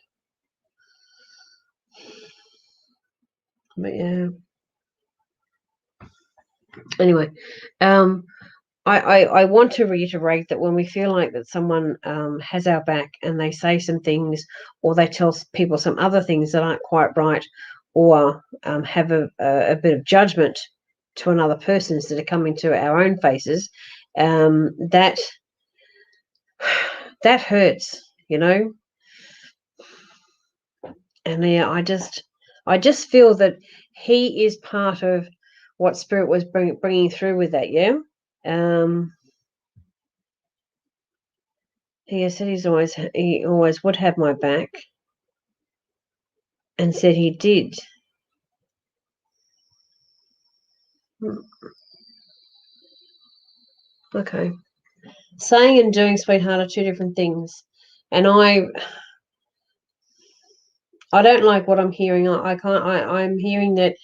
But yeah. Anyway, I want to reiterate that when we feel like that someone has our back and they say some things, or they tell people some other things that aren't quite right, or have a bit of judgment to another person instead of coming to our own faces, that hurts, And yeah, I just feel that he is part of what Spirit was bringing through with that, yeah. He said he always would have my back, and said he did. Okay. Saying and doing, sweetheart, are two different things. And I don't like what I'm hearing. I'm hearing that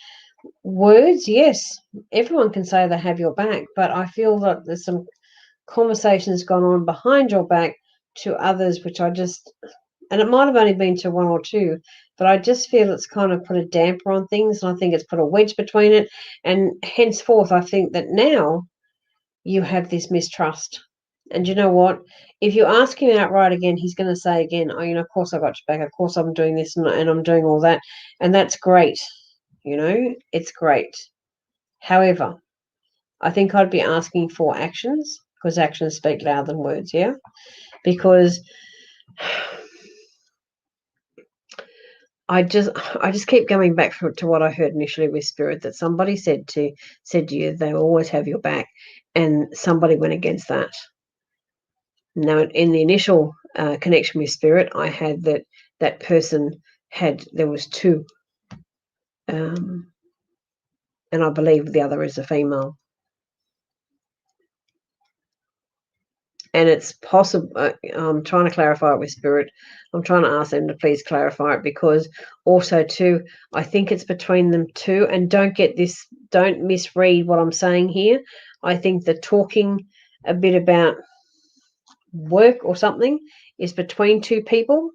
words, yes, everyone can say they have your back, but I feel that there's some conversations gone on behind your back to others, which I just, and it might have only been to one or two, but I just feel it's kind of put a damper on things, and I think it's put a wedge between it, and henceforth I think that now you have this mistrust. And you know what? If you ask him outright again, he's going to say again, "Oh, of course I got your back. Of course I'm doing this and I'm doing all that," and that's great. It's great. However, I think I'd be asking for actions, because actions speak louder than words. Yeah, because I just keep going back to what I heard initially with Spirit, that somebody said to you they always have your back, and somebody went against that. Now, in the initial connection with Spirit, I had that person there was two, and I believe the other is a female. And it's possible, I'm trying to clarify it with Spirit. I'm trying to ask them to please clarify it, because also too, I think it's between them two. And don't misread what I'm saying here. I think the talking a bit about work or something is between two people.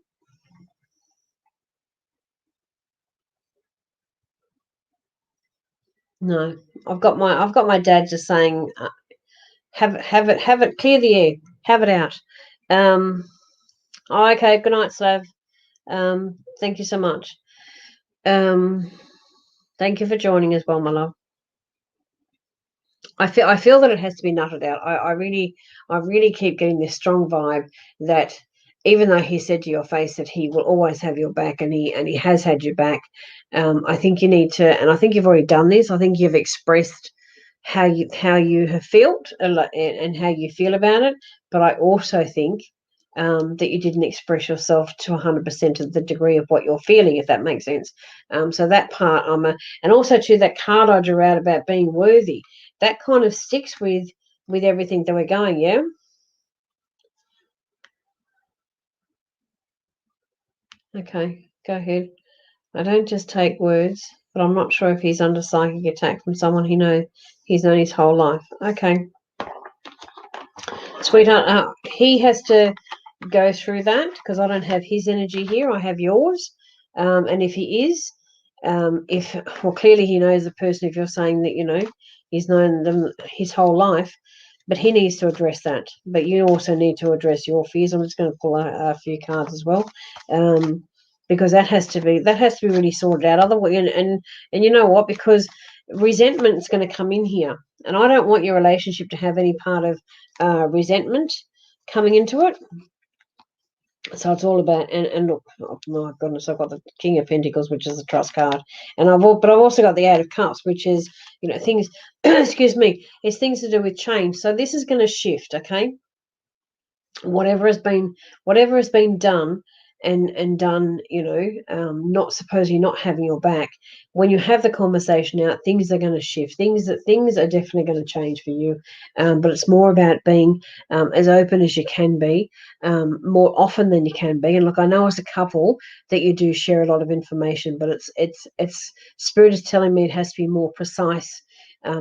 No, I've got my dad just saying, have it, clear the air, have it out. Okay, good night, Slav. Thank you so much. Thank you for joining as well, my love. I feel that it has to be nutted out. I really keep getting this strong vibe that, even though he said to your face that he will always have your back, and he has had your back, I think you need to, and I think you've already done this. I think you've expressed how you have felt and how you feel about it. But I also think that you didn't express yourself to 100% of the degree of what you're feeling, if that makes sense. So that part, and also to that card I drew out about being worthy, that kind of sticks with everything that we're going. Yeah. Okay, go ahead. I don't just take words, but I'm not sure if he's under psychic attack from someone he's known his whole life. Okay, sweetheart, he has to go through that, because I don't have his energy here. I have yours. And if he is, clearly he knows the person. If you're saying that, he's known them his whole life, but he needs to address that. But you also need to address your fears. I'm just going to pull a few cards as well, because that has to be really sorted out. Otherwise, and you know what? Because resentment is going to come in here, and I don't want your relationship to have any part of resentment coming into it. So it's all about, and look, oh my goodness, I've got the King of Pentacles, which is the trust card, and I've also got the Eight of Cups, which is things. Excuse me, it's things to do with change. So this is going to shift, okay? Whatever has been done and done, not supposedly not having your back. When you have the conversation out, things are going to shift. Things are definitely going to change for you. But it's more about being as open as you can be, more often than you can be. And look, I know as a couple that you do share a lot of information, but it's Spirit is telling me it has to be more precise.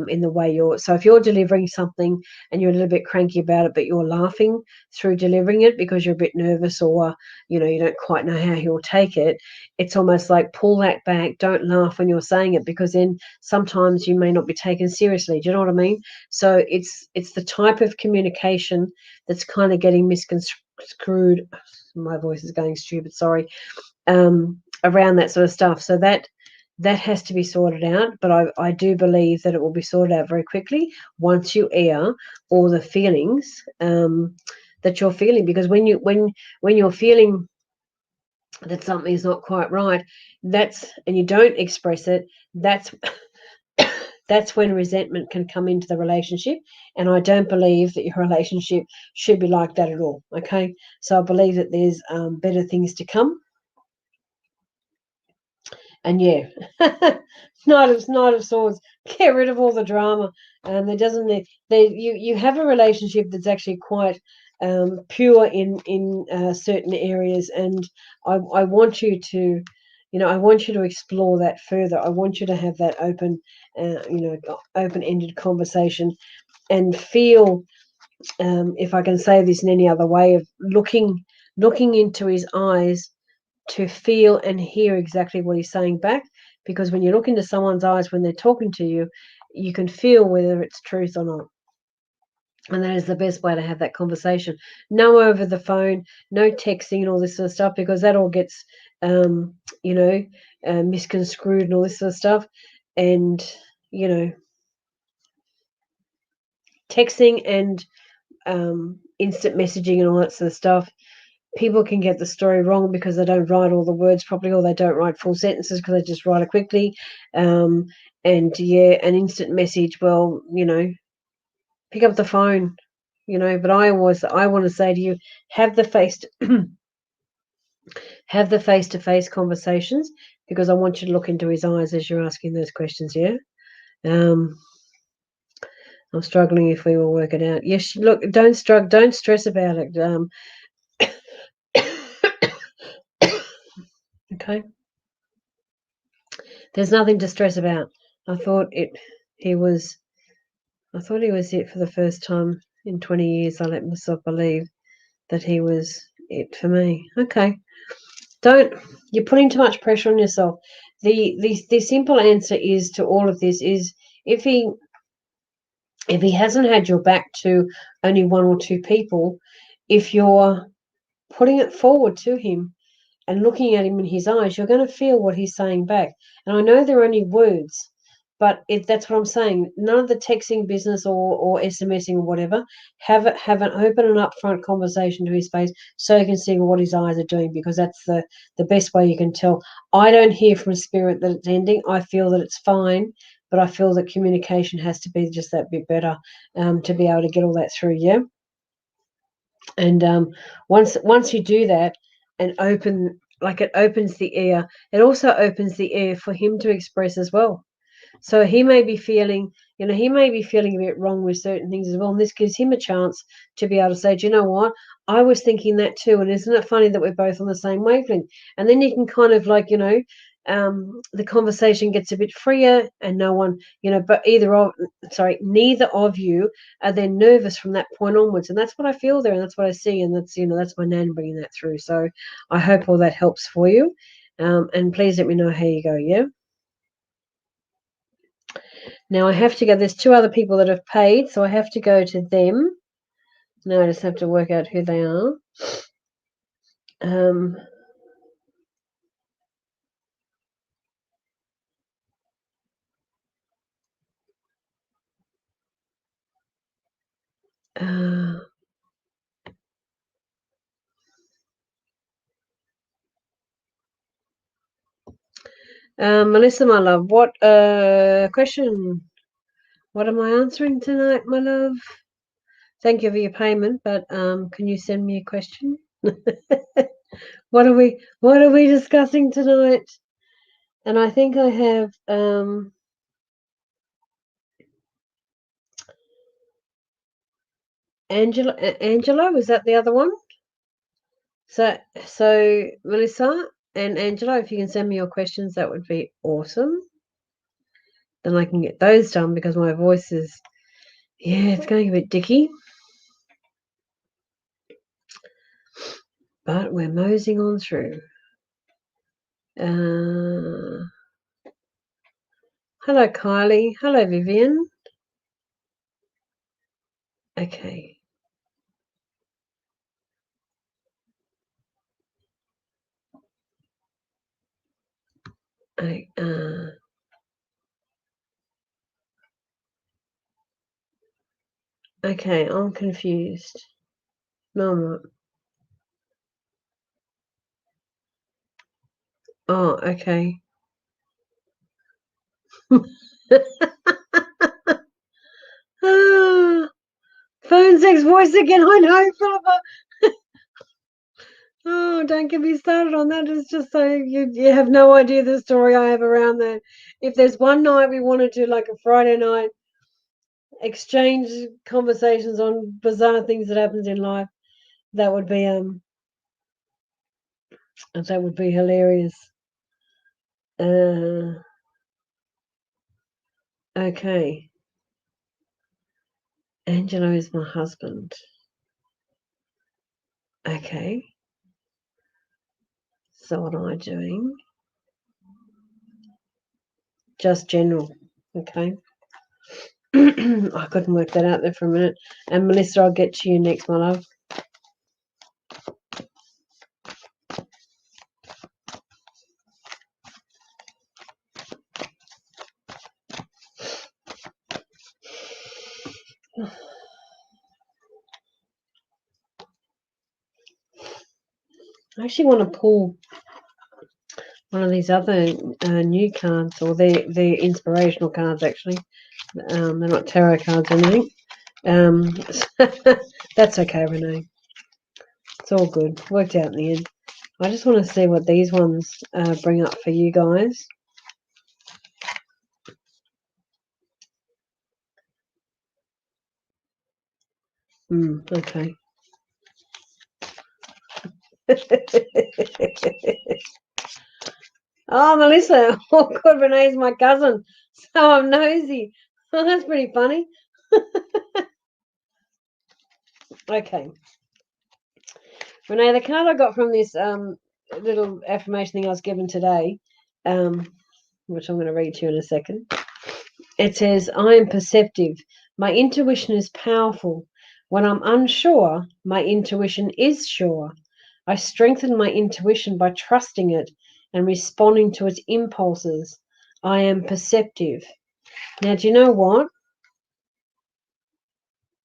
In the way so if you're delivering something and you're a little bit cranky about it, but you're laughing through delivering it because you're a bit nervous, or you don't quite know how he'll take it, it's almost like pull that back. Don't laugh when you're saying it, because then sometimes you may not be taken seriously. Do you know what I mean? So it's the type of communication that's kind of getting misconstrued. My voice is going stupid, sorry. Around that sort of stuff. So that has to be sorted out, but I do believe that it will be sorted out very quickly once you air all the feelings that you're feeling. Because when you're feeling that something is not quite right, and you don't express it, that's that's when resentment can come into the relationship. And I don't believe that your relationship should be like that at all. Okay, so I believe that there's better things to come. And yeah, Knight of Swords. Get rid of all the drama. There doesn't you have a relationship that's actually quite pure in certain areas, and I want you to, I want you to explore that further. I want you to have that open-ended conversation and feel, if I can say this in any other way, of looking into his eyes to feel and hear exactly what he's saying back. Because when you look into someone's eyes when they're talking to you, you can feel whether it's truth or not. And that is the best way to have that conversation. No over the phone, no texting and all this sort of stuff, because that all gets, misconstrued and all this sort of stuff. And, texting and instant messaging and all that sort of stuff, people can get the story wrong because they don't write all the words properly, or they don't write full sentences because they just write it quickly. And yeah, an instant message, well, pick up the phone, but I want to say to you, have the face-to-face conversations, because I want you to look into his eyes as you're asking those questions. Yeah. I'm struggling if we will work it out. Yes, look, don't stress about it. Okay. There's nothing to stress about. I thought he was it for the first time in 20 years. I let myself believe that he was it for me. Okay. You're putting too much pressure on yourself. The simple answer is to all of this is, if he hasn't had your back to only one or two people, if you're putting it forward to him and looking at him in his eyes, you're going to feel what he's saying back. And I know they're only words, but that's what I'm saying. None of the texting business or SMSing or whatever. Have an open and upfront conversation to his face, so you can see what his eyes are doing, because that's the best way you can tell. I don't hear from spirit that it's ending. I feel that it's fine, but I feel that communication has to be just that bit better to be able to get all that through. Yeah. And once you do that and it opens the ear, it also opens the ear for him to express as well. So he may be feeling, a bit wrong with certain things as well. And this gives him a chance to be able to say, do you know what? I was thinking that too. And isn't it funny that we're both on the same wavelength? And then you can kind of the conversation gets a bit freer, and no one, but neither of you are then nervous from that point onwards. And that's what I feel there. And that's what I see. And that's my nan bringing that through. So I hope all that helps for you. And please let me know how you go. Yeah. Now I have to go. There's two other people that have paid, so I have to go to them. Now I just have to work out who they are. Melissa, my love, what question? What am I answering tonight, my love? Thank you for your payment, but can you send me a question? What are we discussing tonight? And I think I have Angela, was that the other one? So Melissa and Angela, if you can send me your questions, that would be awesome. Then I can get those done, because my voice is, it's going a bit dicky. But we're moseying on through. Hello, Kylie. Hello, Vivian. Okay. Okay, I'm confused. No, I'm not. Oh, okay. insect's voice again. I know, Philippa. Oh, don't get me started on that. It's just so you have no idea the story I have around that. If there's one night we want to do like a Friday night exchange conversations on bizarre things that happens in life, that would be hilarious. Okay. Angelo is my husband. Okay. So what am I doing? Just general. Okay. I couldn't work that out there for a minute. And Melissa, I'll get to you next, my love. I actually want to pull one of these other new cards, or they're inspirational cards, actually. They're not tarot cards or anything. That's okay, Renee. It's all good. Worked out in the end. I just want to see what these ones bring up for you guys. Okay. Oh, Melissa. Oh, God, Renee's my cousin. So I'm nosy. Oh, that's pretty funny. Okay. Renee, the card I got from this little affirmation thing I was given today, which I'm going to read to you in a second. It says, I am perceptive. My intuition is powerful. When I'm unsure, my intuition is sure. I strengthen my intuition by trusting it and responding to its impulses. I am perceptive. Now, do you know what?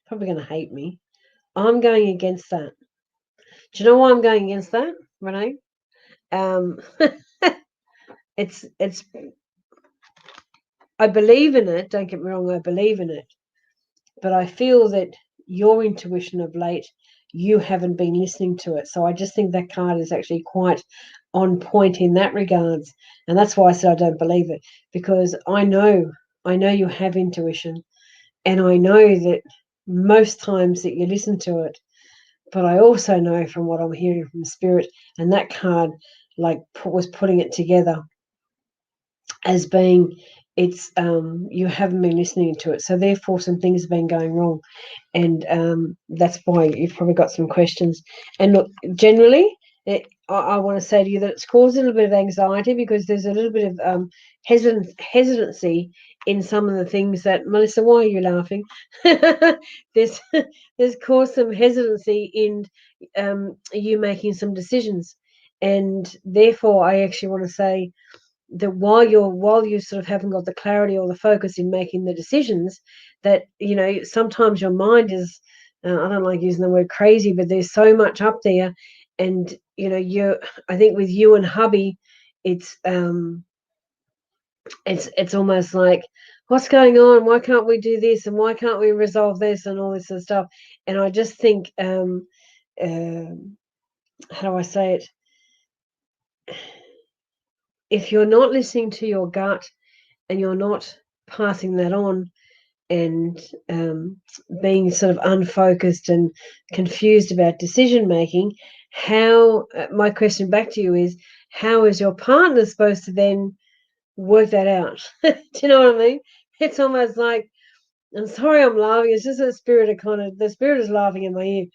Probably going to hate me. I'm going against that. Do you know why I'm going against that, Renee? It's I believe in it, don't get me wrong, I believe in it. But I feel that your intuition of late, you haven't been listening to it. So I just think that card is actually quite on point in that regards. And that's why I said I don't believe it. Because I know you have intuition. And I know that most times that you listen to it. But I also know from what I'm hearing from Spirit, and that card was putting it together as being you haven't been listening to it, so therefore some things have been going wrong, and that's why you've probably got some questions. And look, generally I want to say to you that it's caused a little bit of anxiety because there's a little bit of hesitancy in some of the things that, Melissa, why are you laughing? there's caused some hesitancy in you making some decisions, and therefore I actually want to say that while you sort of haven't got the clarity or the focus in making the decisions, that sometimes your mind is I don't like using the word crazy, but there's so much up there, and I think with you and hubby, it's almost like, what's going on, why can't we do this, and why can't we resolve this, and all this sort of stuff. And I just think how do I say it, if you're not listening to your gut and you're not passing that on, and being sort of unfocused and confused about decision making, how my question back to you is, how is your partner supposed to then work that out? Do you know what I mean? It's almost like, I'm sorry I'm laughing, it's just the spirit is laughing in my ear.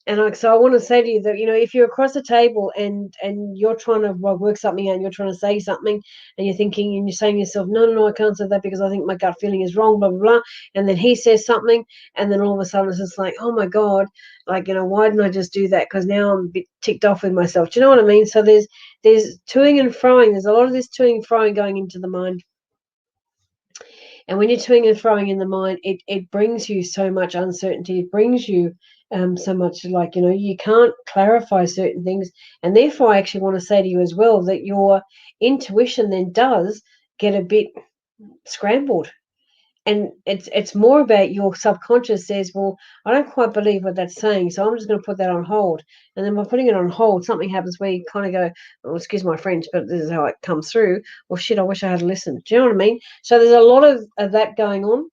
And so I want to say to you that, if you're across a table and you're trying to work something out, and you're trying to say something, and you're thinking and you're saying to yourself, no, I can't say that because I think my gut feeling is wrong, blah, blah, blah. And then he says something, and then all of a sudden it's just like, oh my God, why didn't I just do that? Because now I'm a bit ticked off with myself. Do you know what I mean? So there's toing and froing. There's a lot of this toing and froing going into the mind. And when you're toing and froing in the mind, it brings you so much uncertainty. It brings you so much you can't clarify certain things. And therefore, I actually want to say to you as well that your intuition then does get a bit scrambled. and it's more about your subconscious says, well, I don't quite believe what that's saying, so I'm just going to put that on hold. And then by putting it on hold, something happens where you kind of go, oh, excuse my French, but this is how it comes through. Well, shit, I wish I had listened. Do you know what I mean? So there's a lot of that going on.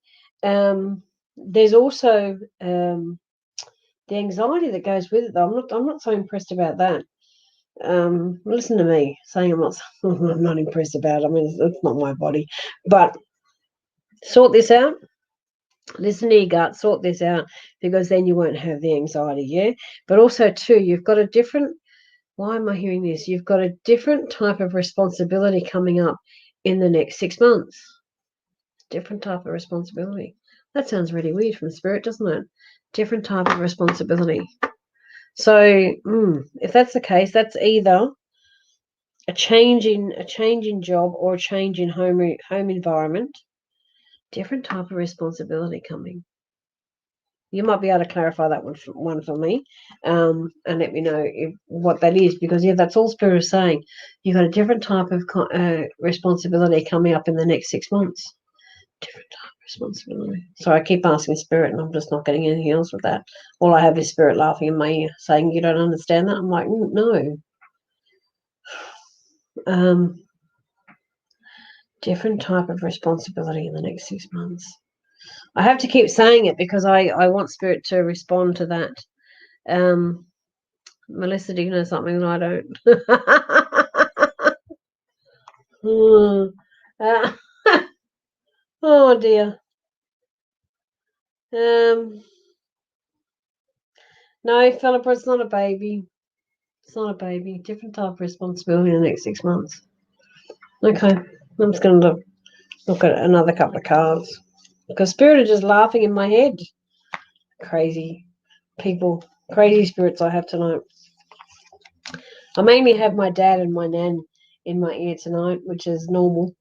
There's also the anxiety that goes with it, though. I'm not so impressed about that. Listen to me saying I'm not impressed about it. I mean, it's not my body, but sort this out. Listen to your gut, sort this out, because then you won't have the anxiety, yeah? But also, too, you've got a different, why am I hearing this? You've got a different type of responsibility coming up in the next 6 months. Different type of responsibility. That sounds really weird from Spirit, doesn't it? Different type of responsibility. So, if that's the case, that's either a change in job or a change in home environment. Different type of responsibility coming. You might be able to clarify that one for me, and let me know what that is, because that's all Spirit is saying. You've got a different type of responsibility coming up in the next 6 months. Different type of responsibility. So I keep asking Spirit, and I'm just not getting anything else with that. All I have is Spirit laughing in my ear, saying, "You don't understand that." I'm like, no. Different type of responsibility in the next 6 months. I have to keep saying it because I want Spirit to respond to that. Melissa, do you know something that I don't? Oh dear. No, Philippa, it's not a baby. It's not a baby. Different type of responsibility in the next 6 months. Okay, I'm just going to look at another couple of cards because Spirit are just laughing in my head. Crazy people, crazy spirits I have tonight. I mainly have my dad and my nan in my ear tonight, which is normal.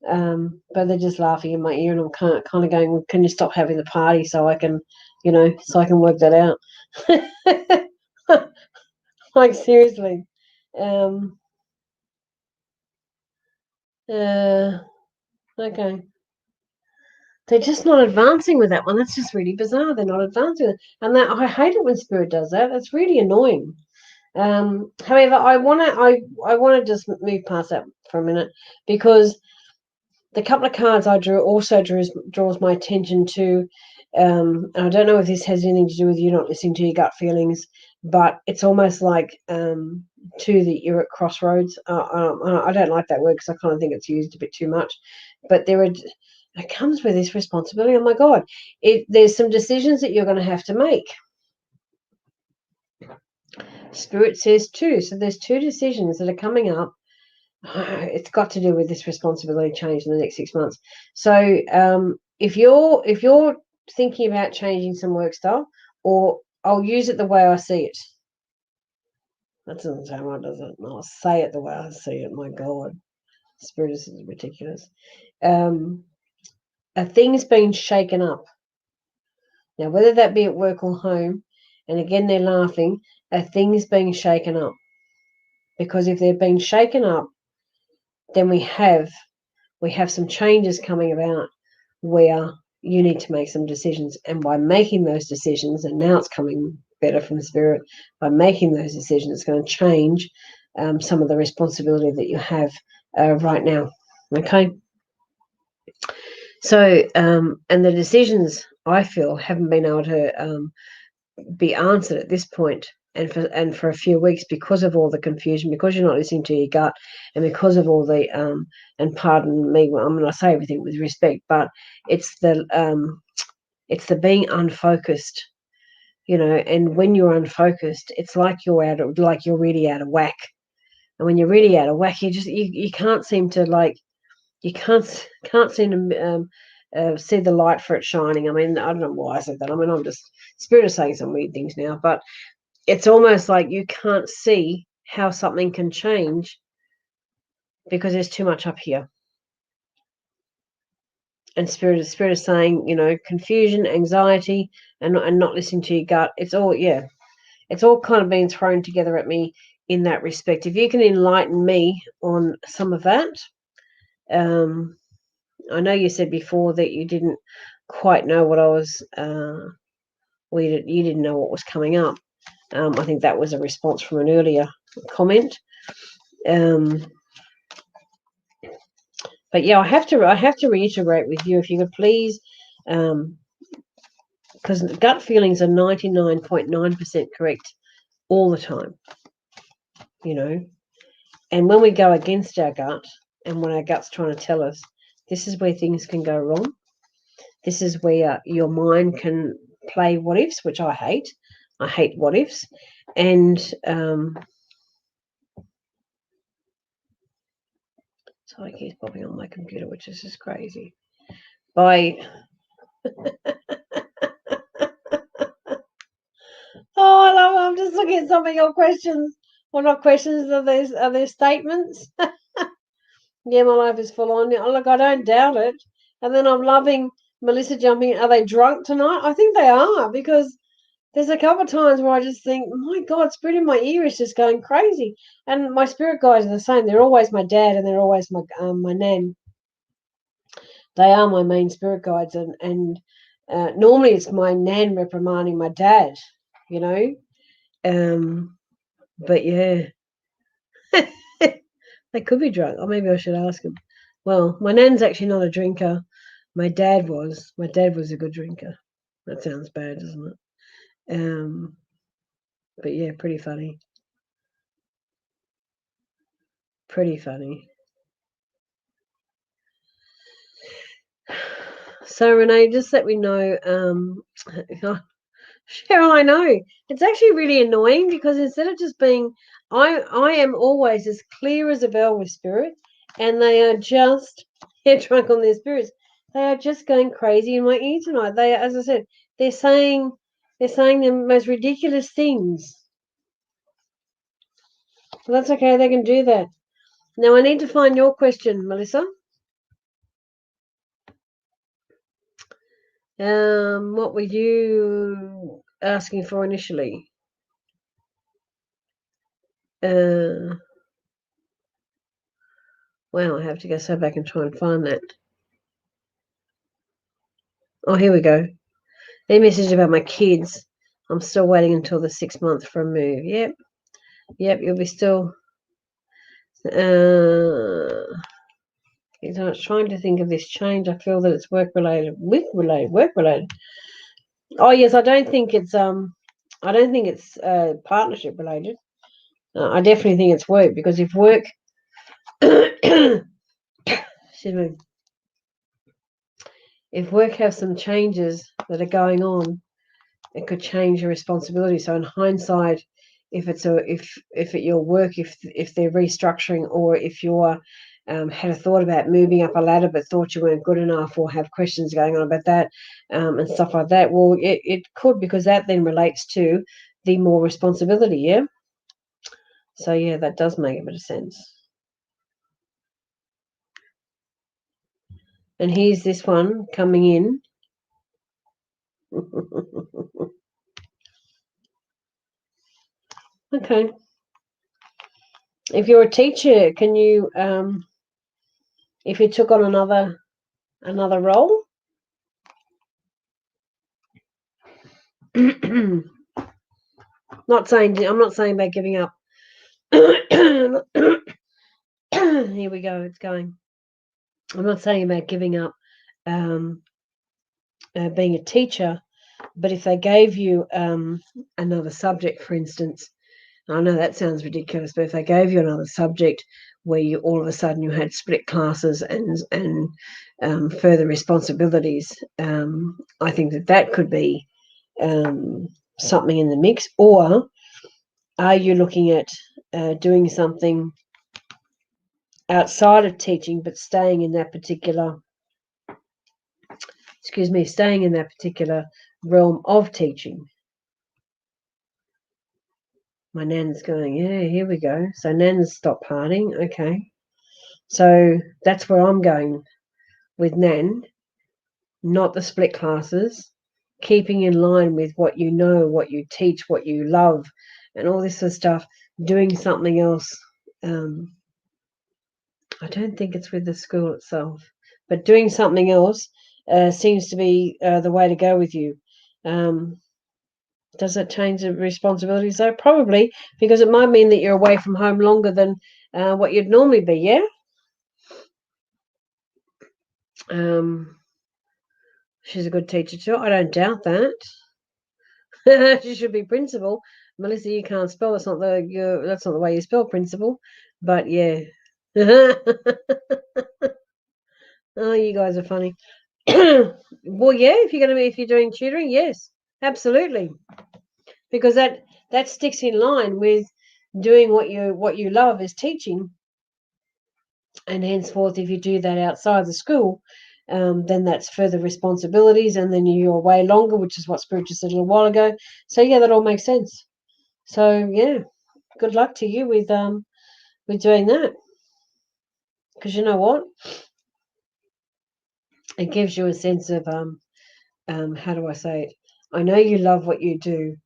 But they're just laughing in my ear, and I'm kind of going, well, can you stop having the party so I can, so I can work that out? Like, seriously. Okay. They're just not advancing with that one. That's just really bizarre. They're not advancing. And I hate it when Spirit does that. That's really annoying. However, I wanna just move past that for a minute, because the couple of cards I drew also draws my attention to, and I don't know if this has anything to do with you not listening to your gut feelings, but it's almost like that you're at crossroads. I don't like that word because I kind of think it's used a bit too much, but it comes with this responsibility. Oh my God, there's some decisions that you're going to have to make. Spirit says two, so there's two decisions that are coming up. It's got to do with this responsibility change in the next 6 months. So if you're thinking about changing some work style, or I'll use it the way I see it. That doesn't sound right, does it? No, I'll say it the way I see it. My God, Spirit is ridiculous. A thing's been shaken up. Now, whether that be at work or home, and again they're laughing, a thing's being shaken up. Because if they've been shaken up, then we have some changes coming about where you need to make some decisions. And by making those decisions, and now it's coming better from Spirit, by making those decisions, it's going to change some of the responsibility that you have right now. Okay? So, and the decisions, I feel, haven't been able to be answered at this point, and for a few weeks, because of all the confusion, because you're not listening to your gut, and because of all the and pardon me, I'm going to say everything with respect, but it's the being unfocused, and when you're unfocused, it's like you're really out of whack. And when you're really out of whack, you can't seem to can't seem to see the light for it shining. I mean, I don't know why I said that. I mean, I'm just Spirit is saying some weird things now, but it's almost like you can't see how something can change because there's too much up here. And Spirit is saying, confusion, anxiety, and not listening to your gut. It's all kind of being thrown together at me in that respect. If you can enlighten me on some of that, I know you said before that you didn't quite know what I was, you didn't know what was coming up. I think that was a response from an earlier comment. But yeah, I have to reiterate with you, if you could please, because gut feelings are 99.9% correct all the time, you know. And when we go against our gut, and when our gut's trying to tell us, this is where things can go wrong. This is where your mind can play what ifs, which I hate. I hate what ifs. And so I keep popping on my computer, which is just crazy. Oh, I love it. I'm just looking at some of your questions. Well, not questions, are there statements? Yeah, my life is full on. Look, I don't doubt it. And then I'm loving Melissa jumping. Are they drunk tonight? I think they are, because there's a couple of times where I just think, my God, spirit in my ear is just going crazy. And my spirit guides are the same. They're always my dad, and they're always my nan. They are my main spirit guides, and normally it's my nan reprimanding my dad, you know. But yeah, they could be drunk. Or maybe I should ask them. Well, my nan's actually not a drinker. My dad was. My dad was a good drinker. That sounds bad, doesn't it? But yeah, pretty funny. Pretty funny. So Renee, just let me know. Cheryl, I know. It's actually really annoying, because instead of just being, I am always as clear as a bell with spirit, and they are just drunk on their spirits. They are just going crazy in my ear tonight. They, as I said, they're saying the most ridiculous things. But that's okay. They can do that. Now I need to find your question, Melissa. What were you asking for initially? Well, I have to go so back and try and find that. Oh, here we go. They messaged about my kids. I'm still waiting until the 6 month for a move. Yep, you'll be still. I was trying to think of this change. I feel that it's work related. Oh yes, I don't think it's partnership related. I definitely think it's work, because if work, excuse me, if work has some changes that are going on, it could change your responsibility. So in hindsight, if at your work, if they're restructuring, or if you're had a thought about moving up a ladder but thought you weren't good enough, or have questions going on about that, and stuff like that, well, it could, because that then relates to the more responsibility. Yeah. So yeah, that does make a bit of sense. And here's this one coming in. Okay. If you're a teacher, can you, if you took on another role? I'm not saying about giving up. Here we go. It's going. I'm not saying about giving up being a teacher, but if they gave you another subject, for instance, I know that sounds ridiculous, but if they gave you another subject where you all of a sudden you had split classes and further responsibilities, I think that could be something in the mix. Or are you looking at doing something outside of teaching, but staying in that particular realm of teaching? My nan's going, yeah, here we go. So nan's stopped partying. Okay. So that's where I'm going with nan, not the split classes, keeping in line with what you know, what you teach, what you love, and all this sort of stuff, doing something else. I don't think it's with the school itself. but doing something else seems to be the way to go with you. Does it change the responsibilities though? Probably, because it might mean that you're away from home longer than what you'd normally be, yeah? She's a good teacher too. I don't doubt that. She should be principal. Melissa, you can't spell. That's not the way you spell principal. But yeah. Oh, you guys are funny. Well, yeah, if you're doing tutoring, yes, absolutely. Because that sticks in line with doing what you love is teaching. And henceforth, if you do that outside the school, then that's further responsibilities, and then you're away longer, which is what Spirit just said a little while ago. So yeah, that all makes sense. So yeah, good luck to you with doing that, because you know what, it gives you a sense of how do I say it? I know you love what you do,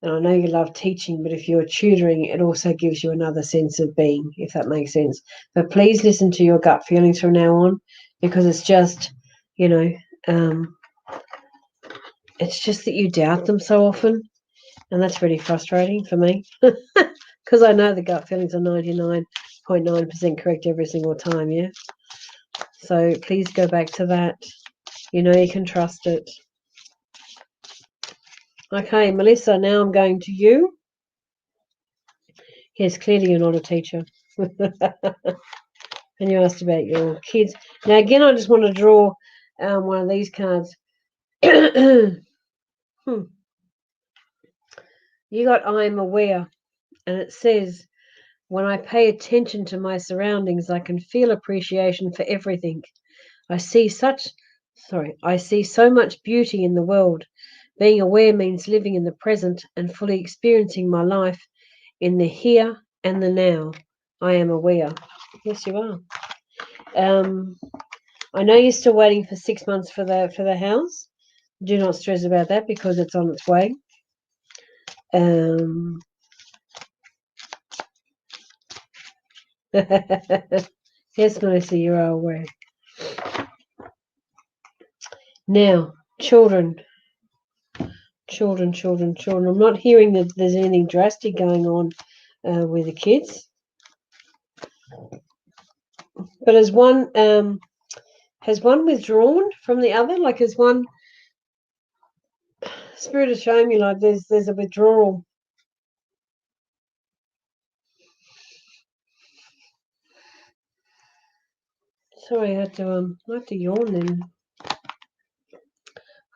and I know you love teaching, but if you're tutoring, it also gives you another sense of being, if that makes sense. But please listen to your gut feelings from now on, because it's just, it's just that you doubt them so often, and that's really frustrating for me, because I know the gut feelings are 99.9% correct every single time, yeah? So please go back to that. You know you can trust it. Okay, Melissa, now I'm going to you. Yes, clearly you're not a teacher. And you asked about your kids. Now, again, I just want to draw one of these cards. You got I am aware, and it says, when I pay attention to my surroundings, I can feel appreciation for everything. I see so much beauty in the world. Being aware means living in the present and fully experiencing my life in the here and the now. I am aware. Yes, you are. I know you're still waiting for 6 months for the house. Do not stress about that because it's on its way. Yes, Melissa, you are aware. Now, children. I'm not hearing that there's anything drastic going on with the kids. But has one withdrawn from the other? Like, has one Spirit is showing me like there's a withdrawal. Sorry, I had to yawn then.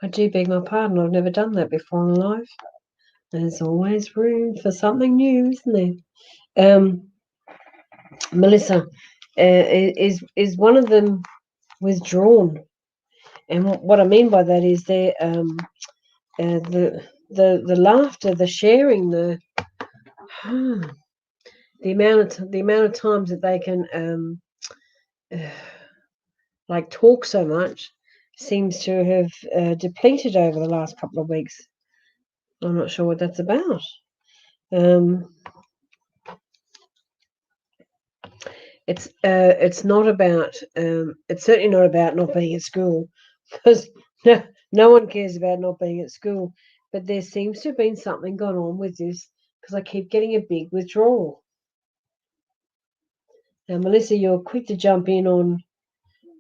I do beg my pardon. I've never done that before in life. There's always room for something new, isn't there? Melissa, is one of them withdrawn? And what I mean by that is they're the laughter, the sharing, the amount of times that they can like talk so much seems to have depleted over the last couple of weeks. I'm not sure what that's about. It's not about it's certainly not about not being at school, because no one cares about not being at school, but there seems to have been something gone on with this, because I keep getting a big withdrawal. Now, Melissa, you're quick to jump in on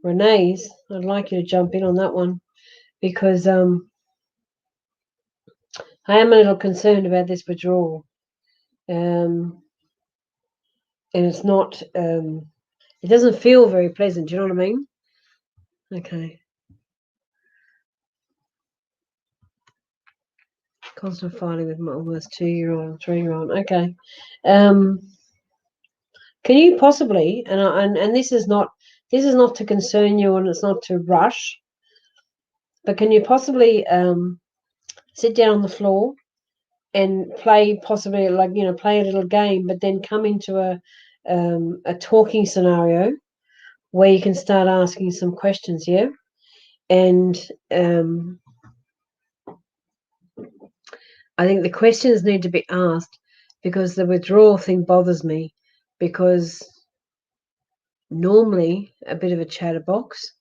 Renee's. I'd like you to jump in on that one, because I am a little concerned about this withdrawal, and it's not it doesn't feel very pleasant. Do you know what I mean? Okay. Constant fighting with my almost 2-year-old, 3-year-old. Okay. Can you possibly, and this is not to concern you, and it's not to rush, but can you possibly sit down on the floor and play, possibly play a little game, but then come into a talking scenario where you can start asking some questions, yeah? And I think the questions need to be asked, because the withdrawal thing bothers me, because normally a bit of a chatterbox,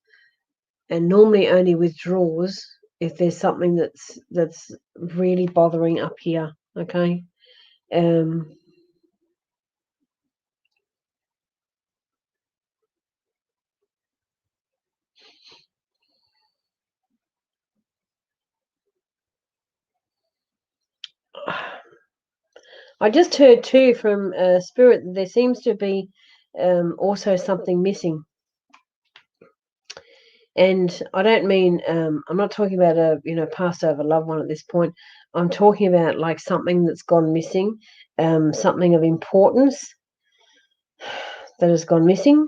and normally only withdraws if there's something that's really bothering up here. Okay. I just heard too from Spirit that there seems to be also something missing. And I don't mean I'm not talking about a passed over loved one at this point. I'm talking about like something that's gone missing, something of importance that has gone missing.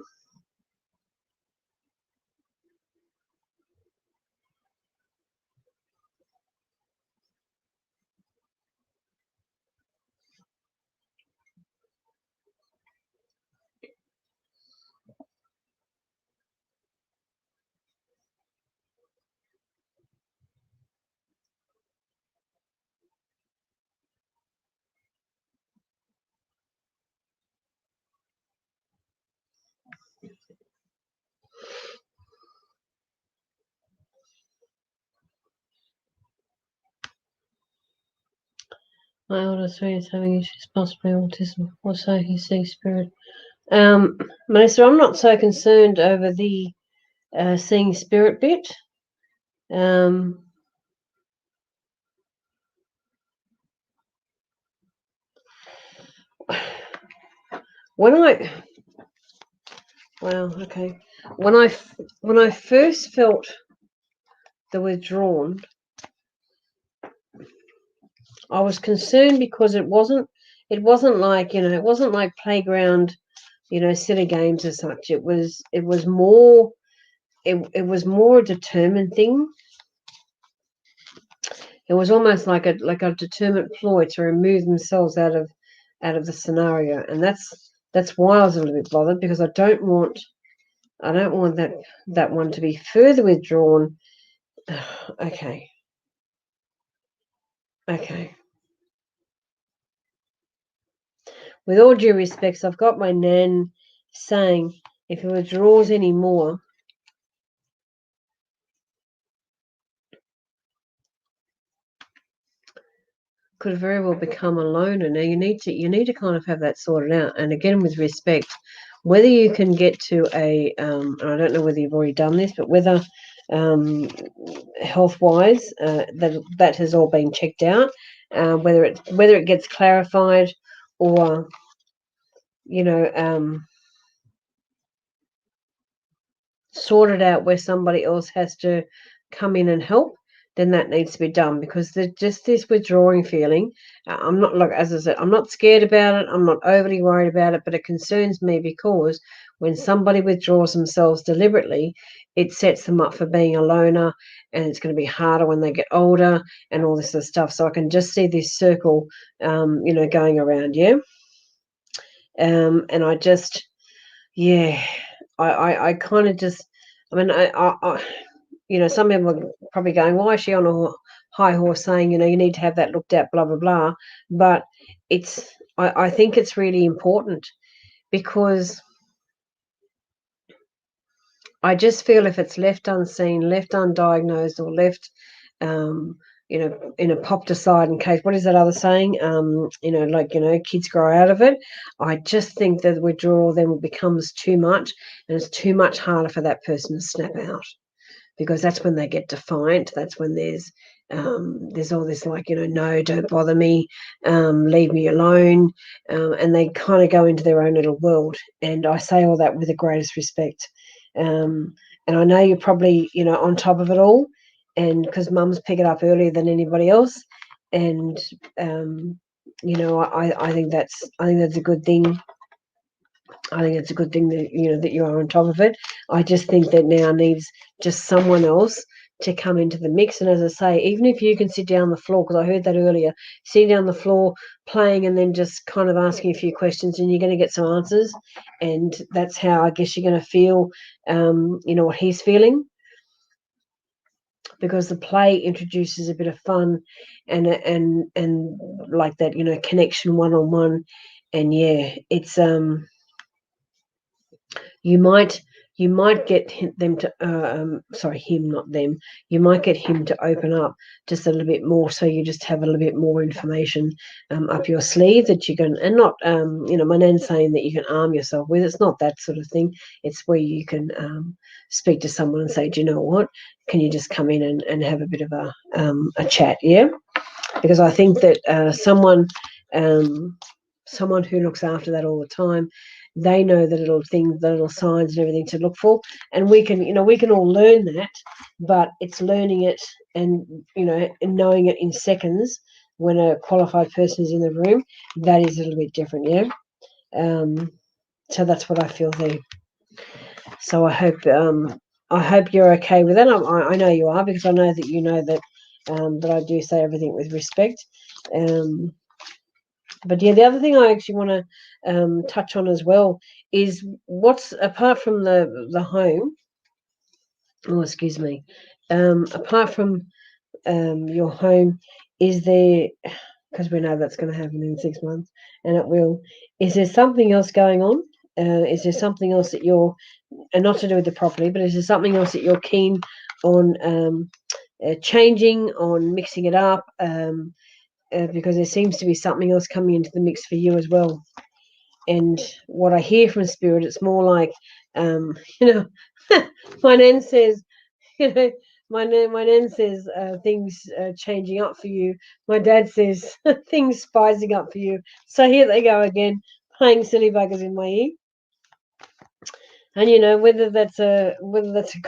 My oldest three is having issues, possibly autism, or so he sees Spirit. Melissa, I'm not so concerned over the seeing Spirit bit. When I first felt the withdrawn, I was concerned because it wasn't like it wasn't like playground silly games as such. It was more a determined thing. It was almost like a determined ploy to remove themselves out of the scenario, and that's why I was a little bit bothered, because I don't want that one to be further withdrawn. Okay. With all due respects, I've got my nan saying if it withdraws any more, could very well become a loner. Now you need to kind of have that sorted out. And again, with respect, whether you can get to a and I don't know whether you've already done this, but whether health wise that has all been checked out, whether it gets clarified, or sorted out where somebody else has to come in and help, then that needs to be done, because there's just this withdrawing feeling. I'm not, like, as I said, I'm not scared about it. I'm not overly worried about it, but it concerns me because when somebody withdraws themselves deliberately, it sets them up for being a loner, and it's going to be harder when they get older and all this sort of stuff. So I can just see this circle, going around. Yeah. And I just, yeah, I kind of just, I mean, some people are probably going, why is she on a high horse saying, you need to have that looked at, blah, blah, blah. But I think it's really important, because I just feel if it's left unseen, left undiagnosed, or left, in a popped aside in case, what is that other saying? Kids grow out of it. I just think that the withdrawal then becomes too much, and it's too much harder for that person to snap out, because that's when they get defiant. That's when there's all this, like, no, don't bother me, leave me alone, and they kind of go into their own little world. And I say all that with the greatest respect. And I know you're probably on top of it all, and because mums pick it up earlier than anybody else, and I think that's a good thing. I think it's a good thing that that you are on top of it. I just think that now needs just someone else to come into the mix. And as I say, even if you can sit down on the floor, because I heard that earlier, sitting down on the floor, playing, and then just kind of asking a few questions, and you're going to get some answers. And that's how I guess you're going to feel, what he's feeling, because the play introduces a bit of fun and like that, connection one-on-one. And yeah, it's you might you might get them to, sorry, him, not them. You might get him to open up just a little bit more, so you just have a little bit more information up your sleeve that you can, and not, my nan's saying that you can arm yourself with. It's not that sort of thing. It's where you can speak to someone and say, do you know what? Can you just come in and have a bit of a chat, yeah? Because I think that someone who looks after that all the time, they know the little things, the little signs and everything to look for. And we can, we can all learn that, but it's learning it and, and knowing it in seconds when a qualified person is in the room, that is a little bit different, yeah? So that's what I feel there. So I hope you're okay with that. I know you are, because I know that you know that that I do say everything with respect. But yeah, the other thing I actually want to touch on as well is what's, apart from the home. Oh, excuse me. Apart from your home, is there, because we know that's going to happen in 6 months, and it will. Is there something else going on? Is there something else that you're, and not to do with the property, but is there something else that you're keen on changing, on mixing it up? Because there seems to be something else coming into the mix for you as well. And what I hear from Spirit, it's more like, my nan says, my nan says things changing up for you. My dad says things spicing up for you. So here they go again, playing silly buggers in my ear. And whether that's a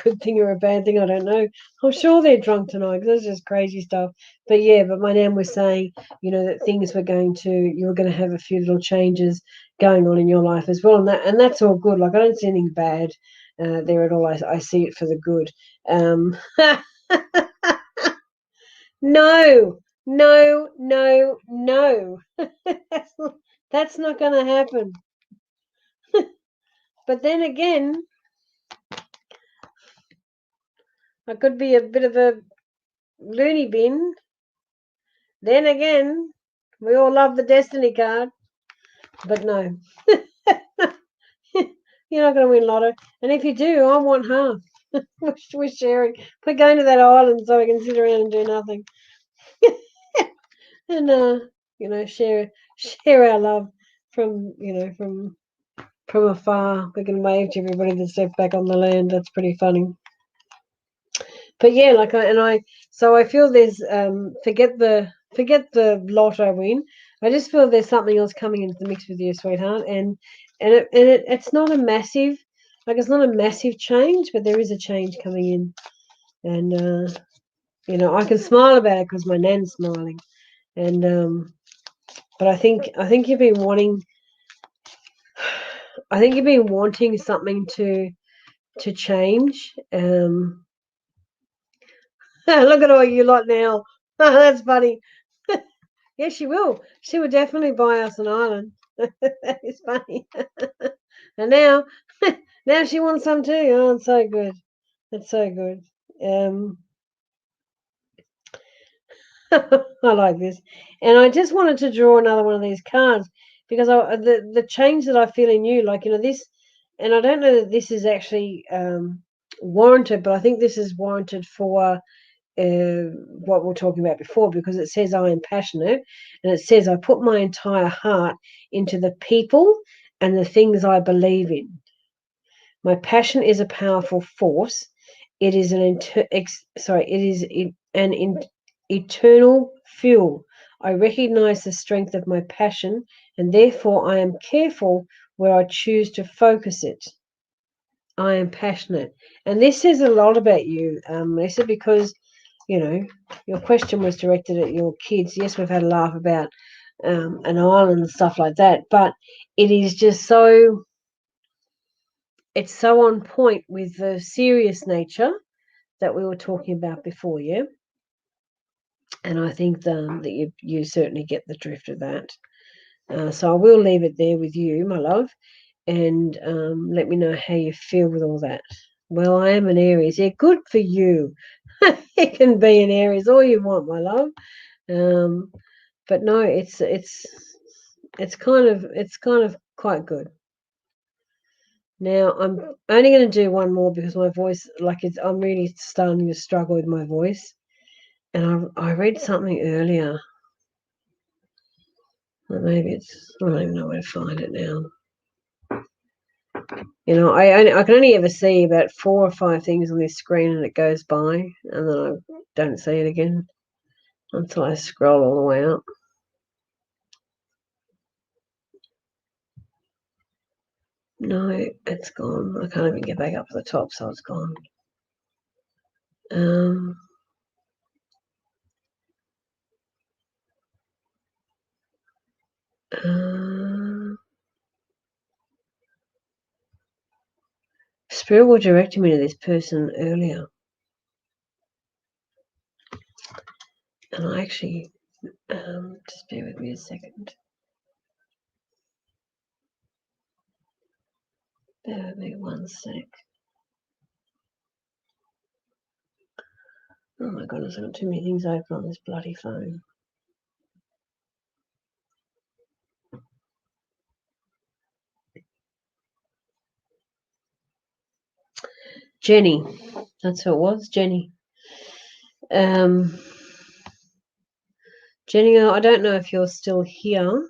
good thing or a bad thing, I don't know. I'm sure they're drunk tonight, because that's just crazy stuff. But yeah, but my nan was saying, that things you were going to have a few little changes going on in your life as well, and that's all good. Like, I don't see anything bad there at all. I see it for the good. No, no, no, no. That's not going to happen. But then again, I could be a bit of a loony bin. Then again, we all love the destiny card. But no. You're not going to win lotto. And if you do, I want half. We're sharing. We're going to that island so we can sit around and do nothing. And share our love from from afar. We can wave to everybody that steps back on the land. That's pretty funny. But yeah, so I feel there's forget the lotto win. I just feel there's something else coming into the mix with you, sweetheart, and it's not a massive, it's not a massive change, but there is a change coming in, and I can smile about it because my nan's smiling, and but I think you've been wanting, something to change. Look at all you lot now. That's funny. Yeah, she will. She will definitely buy us an island. That is funny. And now, now she wants some too. Oh, it's so good. It's so good. I like this. And I just wanted to draw another one of these cards because the change that I feel in you, this, and I don't know that this is actually warranted, but I think this is warranted for what we were talking about before, because it says I am passionate, and it says I put my entire heart into the people and the things I believe in. My passion is a powerful force. It is an eternal fuel. I recognize the strength of my passion, and therefore I am careful where I choose to focus it. I am passionate, and this says a lot about you, Lisa, because your question was directed at your kids. Yes, we've had a laugh about an island and stuff like that, but it is just it's so on point with the serious nature that we were talking about before, yeah? And I think that you certainly get the drift of that. So I will leave it there with you, my love, and let me know how you feel with all that. Well, I am an Aries. Yeah, good for you. You can be an Aries all you want, my love. But no, it's kind of quite good. Now, I'm only going to do one more because my voice, I'm really starting to struggle with my voice. And I read something earlier. Well, maybe I don't even know where to find it now. You know, I can only ever see about 4 or 5 things on this screen and it goes by. And then I don't see it again until I scroll all the way up. No, it's gone. I can't even get back up to the top, so it's gone. Spirit was directing me to this person earlier. And I actually, just bear with me a second. Bear with me one sec. Oh my goodness, I've got too many things open on this bloody phone. Jenny. That's who it was, Jenny. Jenny, I don't know if you're still here.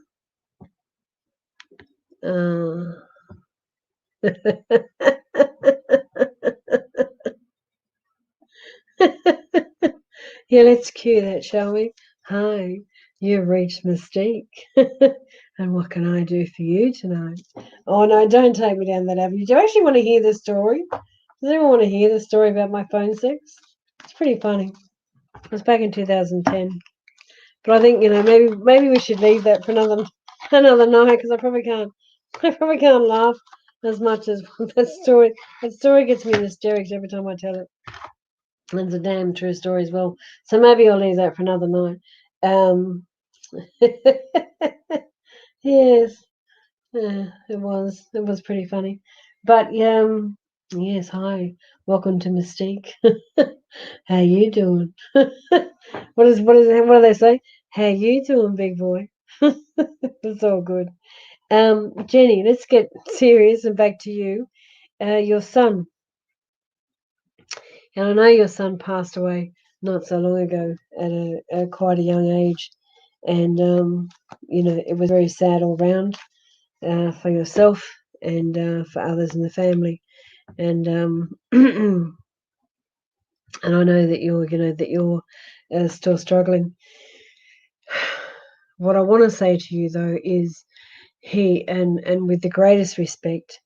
Yeah, let's cue that, shall we? Hi, you've reached Ms Tique. And what can I do for you tonight? Oh, no, don't take me down that avenue. Do you actually want to hear the story? Does anyone want to hear the story about my phone sex? It's pretty funny. It was back in 2010. But I think, maybe we should leave that for another night because I probably can't laugh as much as that story. That story gets me in hysterics every time I tell it. And it's a damn true story as well. So maybe I'll leave that for another night. Yes, it was pretty funny. But yes, hi, welcome to Ms Tique. How you doing? What do they say? How you doing, big boy? It's all good. Jenny, let's get serious and back to you. Your son. And I know your son passed away not so long ago at a quite a young age. And, it was very sad all round for yourself and for others in the family. And and I know that you're still struggling. What I want to say to you, though, is he, and with the greatest respect,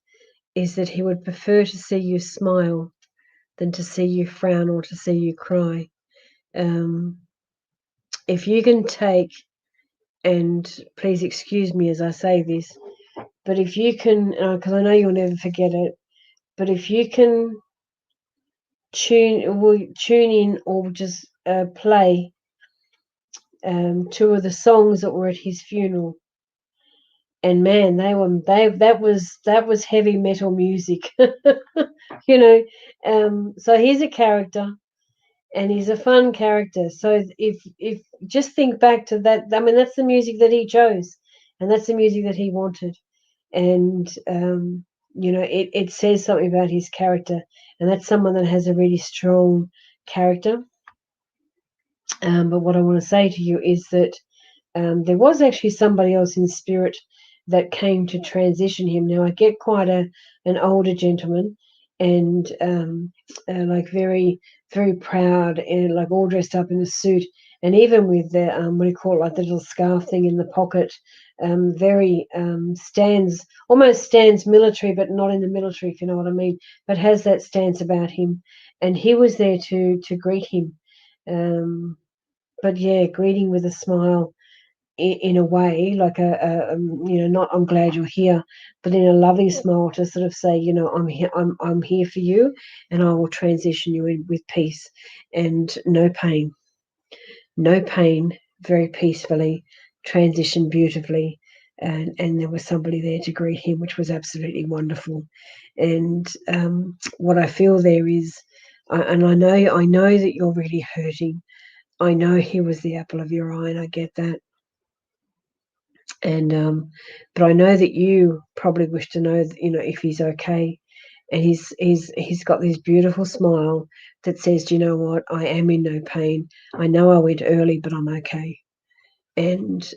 is that he would prefer to see you smile than to see you frown or to see you cry. If you can take, and please excuse me as I say this, but if you can, because I know you'll never forget it, but if you can tune in or just play 2 of the songs that were at his funeral, and man, that was heavy metal music, So he's a character. And he's a fun character. So if just think back to that, I mean, that's the music that he chose, and that's the music that he wanted, and it says something about his character, and that's someone that has a really strong character. But what I want to say to you is that there was actually somebody else in spirit that came to transition him. Now I get quite an older gentleman, and like very, very proud, and like all dressed up in a suit, and even with the what do you call it, like the little scarf thing in the pocket. Very almost stands military, but not in the military, if you know what I mean. But has that stance about him, and he was there to greet him. But yeah, greeting with a smile, in a way, like not I'm glad you're here, but in a loving smile to sort of say, I'm here, I'm here for you, and I will transition you in with peace and no pain, very peacefully, transition beautifully, and there was somebody there to greet him, which was absolutely wonderful. And what I feel there is, and I know that you're really hurting. I know he was the apple of your eye, and I get that. And but I know that you probably wish to know, if he's okay. And he's got this beautiful smile that says, "Do you know what? I am in no pain. I know I went early, but I'm okay." And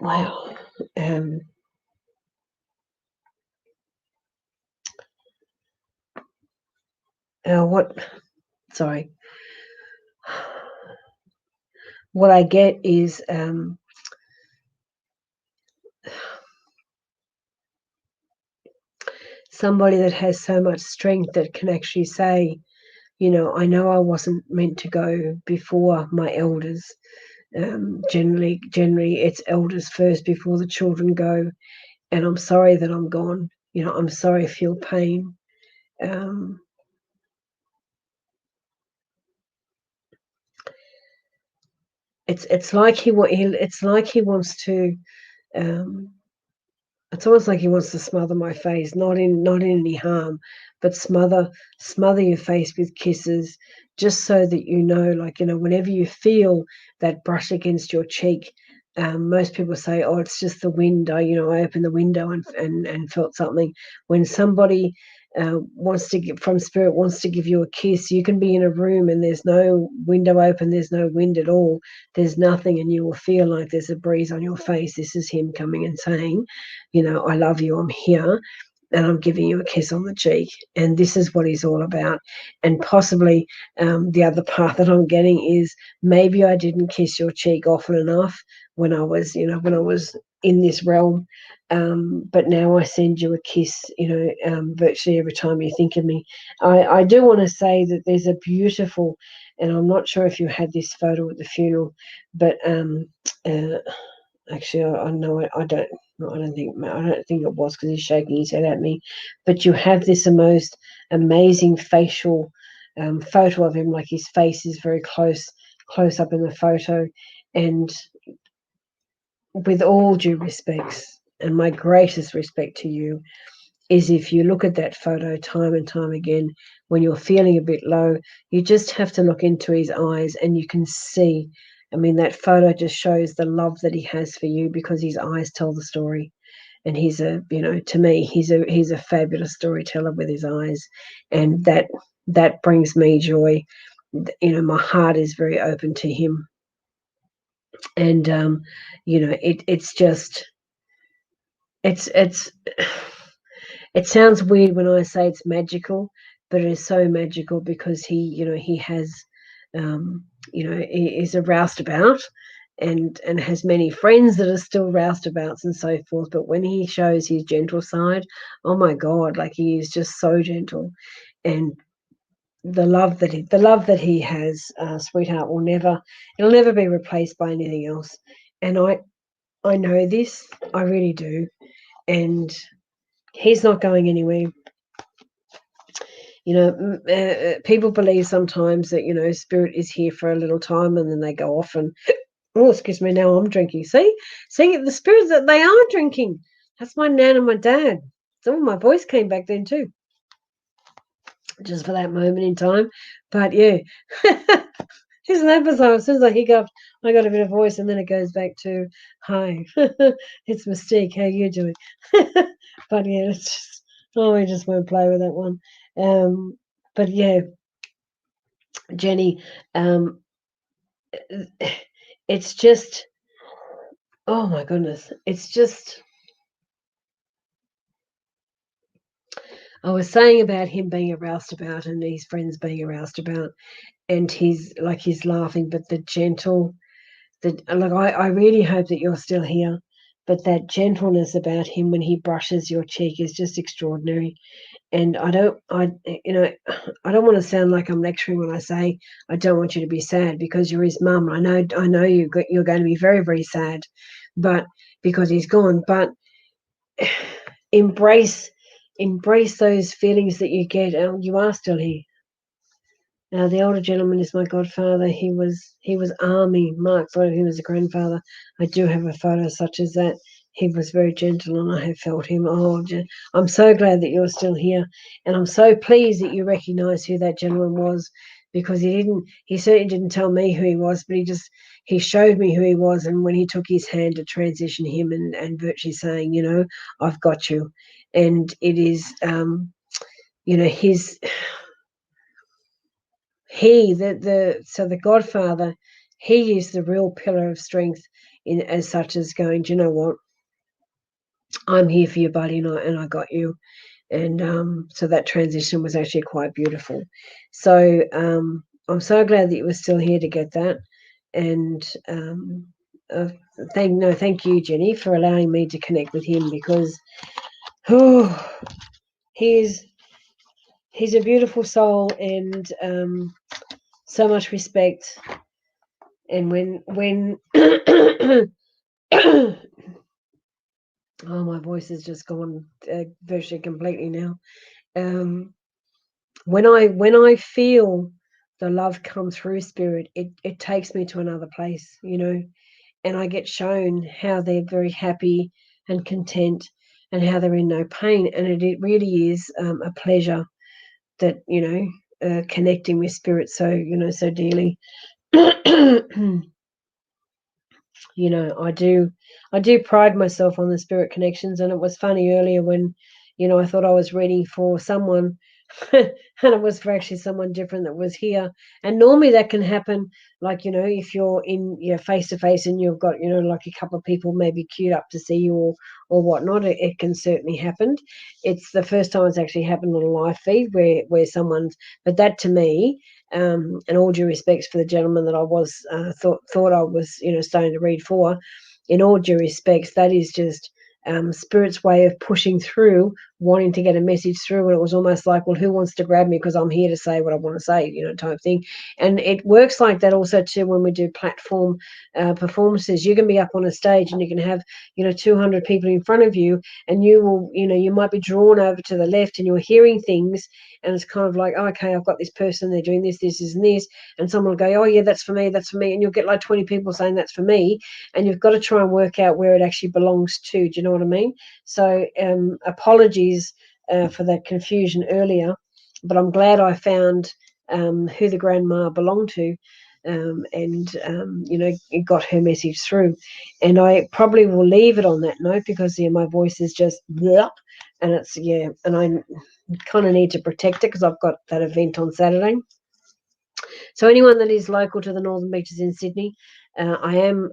wow. What? Sorry. What I get is somebody that has so much strength that can actually say, I know I wasn't meant to go before my elders. Generally, it's elders first before the children go, and I'm sorry that I'm gone. I'm sorry I feel pain. It's like he wants to. Um, it's almost like he wants to smother my face, not in any harm, but smother your face with kisses, just so that whenever you feel that brush against your cheek. Most people say, "Oh, it's just the wind." I opened the window and felt something. When somebody from spirit wants to give you a kiss, you can be in a room and there's no window open, there's no wind at all, there's nothing, and you will feel like there's a breeze on your face. This is him coming and saying, "I love you, I'm here, and I'm giving you a kiss on the cheek." And this is what he's all about. And possibly the other part that I'm getting is, maybe I didn't kiss your cheek often enough when I was in this realm. But now I send you a kiss, virtually every time you think of me. I do want to say that there's a beautiful, and I'm not sure if you had this photo at the funeral, but actually, I know it. I don't. I don't think it was, because he's shaking his head at me. But you have this most amazing facial photo of him. Like, his face is very close up in the photo. And with all due respects, and my greatest respect to you, is if you look at that photo time and time again, when you're feeling a bit low, you just have to look into his eyes and you can see. I mean, that photo just shows the love that he has for you, because his eyes tell the story. And to me, he's a fabulous storyteller with his eyes, and that brings me joy. My heart is very open to him, and it's just it's it sounds weird when I say it's magical, but it is so magical, because he has, he is a roustabout, and has many friends that are still roustabouts and so forth. But when he shows his gentle side, oh my God, like, he is just so gentle. And the love that he has, sweetheart, it'll never be replaced by anything else. And I know this, I really do. And he's not going anywhere. People believe sometimes that spirit is here for a little time and then they go off. And oh, excuse me, now I'm drinking. See the spirits that they are drinking. That's my nan and my dad. So my voice came back then too, just for that moment in time. But yeah, isn't that bizarre? As soon as I hiccup, I got a bit of voice, and then it goes back to, "Hi, it's Ms Tique. How you doing?" But yeah, we just won't play with that one. But yeah, Jenny, um, it's just, oh my goodness, it's just. I was saying about him being a roustabout and his friends being a roustabout, and he's laughing, but the gentle, I really hope that you're still here, but that gentleness about him when he brushes your cheek is just extraordinary. And I don't want to sound like I'm lecturing when I say I don't want you to be sad, because you're his mum. I know you're going to be very, very sad, but because he's gone. But embrace those feelings that you get. You are still here. Now, the older gentleman is my godfather. He was army. Mark thought of him as a grandfather. I do have a photo such as that. he was very gentle, and I have felt him. Oh, I'm so glad that you're still here, and I'm so pleased that you recognise who that gentleman was, because he certainly didn't tell me who he was, but he showed me who he was. And when he took his hand to transition him and virtually saying, I've got you. And it is, so the Godfather, he is the real pillar of strength, in as such as going, do you know what? I'm here for you, buddy, and I got you. And so that transition was actually quite beautiful. So I'm so glad that you were still here to get that. And thank you, Jenny, for allowing me to connect with him, because he's a beautiful soul, and so much respect. And when oh, my voice has just gone virtually completely now. When I feel the love come through spirit, it takes me to another place, and I get shown how they're very happy and content, and how they're in no pain, and it really is a pleasure that connecting with spirit so so dearly. I do pride myself on the spirit connections. And it was funny earlier when I thought I was reading for someone and it was for actually someone different that was here. And normally that can happen, like if you're in face to face and you've got like a couple of people maybe queued up to see you or whatnot. It can certainly happen. It's the first time it's actually happened on a live feed where someone's, but that to me, and all due respects for the gentleman that I was thought I was starting to read for, in all due respects, that is just spirit's way of pushing through, wanting to get a message through. And it was almost like, well, who wants to grab me, because I'm here to say what I want to say, type thing. And it works like that also too when we do platform performances. You can be up on a stage and you can have 200 people in front of you, and you will you might be drawn over to the left and you're hearing things, and it's kind of like, oh, okay, I've got this person, they're doing this, and this, and someone will go, oh yeah, that's for me, and you'll get like 20 people saying that's for me, and you've got to try and work out where it actually belongs to. Do you know what I mean? So apologies for that confusion earlier, but I'm glad I found who the grandma belonged to, and it got her message through. And I probably will leave it on that note, because my voice is just bleh, and it's and I kind of need to protect it because I've got that event on Saturday. So anyone that is local to the Northern Beaches in Sydney, I am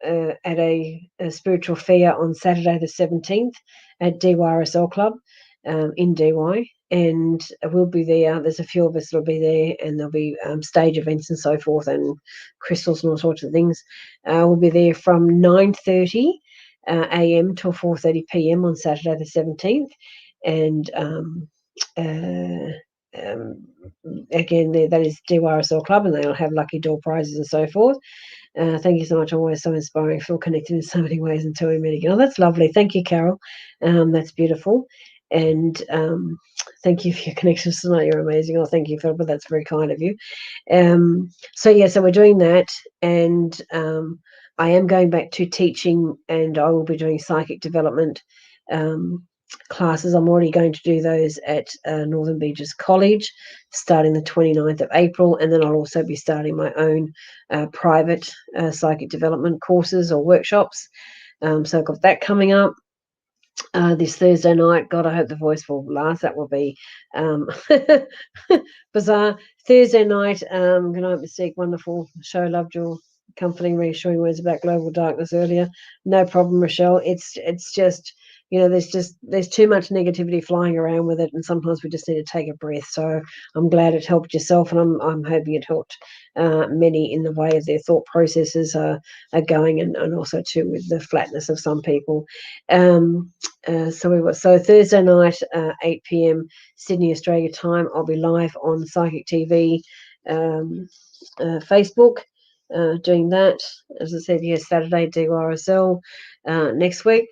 at a spiritual fair on Saturday the 17th at DYRSL Club in DY, and we'll be there. There's a few of us that'll be there, and there'll be stage events and so forth, and crystals and all sorts of things. We'll be there from 9:30 a.m. till 4:30 p.m. on Saturday the 17th, and again, that is DYRSL Club, and they'll have lucky door prizes and so forth. Thank you so much. Always so inspiring. I feel connected in so many ways until we meet again. Oh, that's lovely. Thank you, Carol. That's beautiful. And thank you for your connections tonight. You're amazing. Oh, thank you, Philippa. That's very kind of you. So we're doing that, and I am going back to teaching, and I will be doing psychic development classes. I'm already going to do those at Northern Beaches College starting the 29th of April, and then I'll also be starting my own private psychic development courses or workshops. So I've got that coming up this Thursday night. God, I hope the voice will last. That will be bizarre. Thursday night, good night, Ms Tique. Wonderful show. Loved your comforting, reassuring words about global darkness earlier. No problem, Rochelle. It's just there's too much negativity flying around with it, and sometimes we just need to take a breath. So I'm glad it helped yourself, and I'm hoping it helped many in the way of their thought processes are going, and also too with the flatness of some people. So Thursday night, 8 p.m. Sydney, Australia time, I'll be live on Psychic TV, Facebook, doing that. As I said, yes, Saturday, DYRSL. Next week,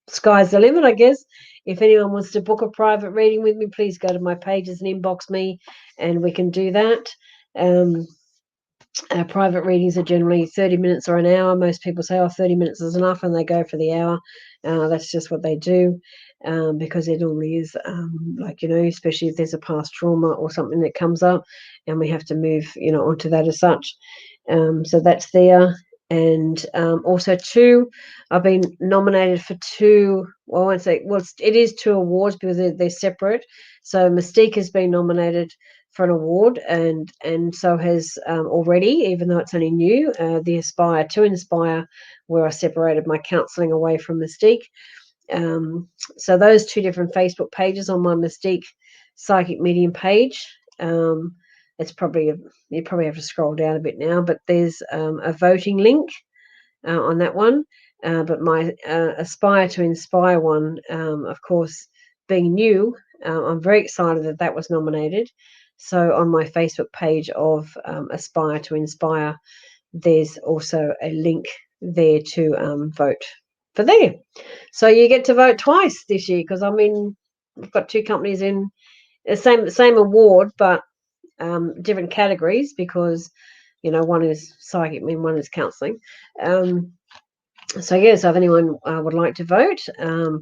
sky's the limit, I guess. If anyone wants to book a private reading with me, please go to my pages and inbox me, and we can do that. Private readings are generally 30 minutes or an hour. Most people say, 30 minutes is enough, and they go for the hour. That's just what they do, because it normally is, especially if there's a past trauma or something that comes up, and we have to move, onto that as such. So that's there. And also I've been nominated for two, well, I won't say, well, it is two awards because they're separate. So Ms Tique has been nominated for an award, and so has already, even though it's only new, the Aspire to Inspire, where I separated my counselling away from Ms Tique. So those two different Facebook pages on my Ms Tique Psychic Medium page. It's probably you probably have to scroll down a bit now, but there's a voting link on that one. But my Aspire to Inspire one, of course, being new, I'm very excited that that was nominated. So on my Facebook page of Aspire to Inspire, there's also a link there to vote for there. So you get to vote twice this year, because we've got two companies in the same award, but different categories, because one is psychic and one is counselling. So if anyone would like to vote,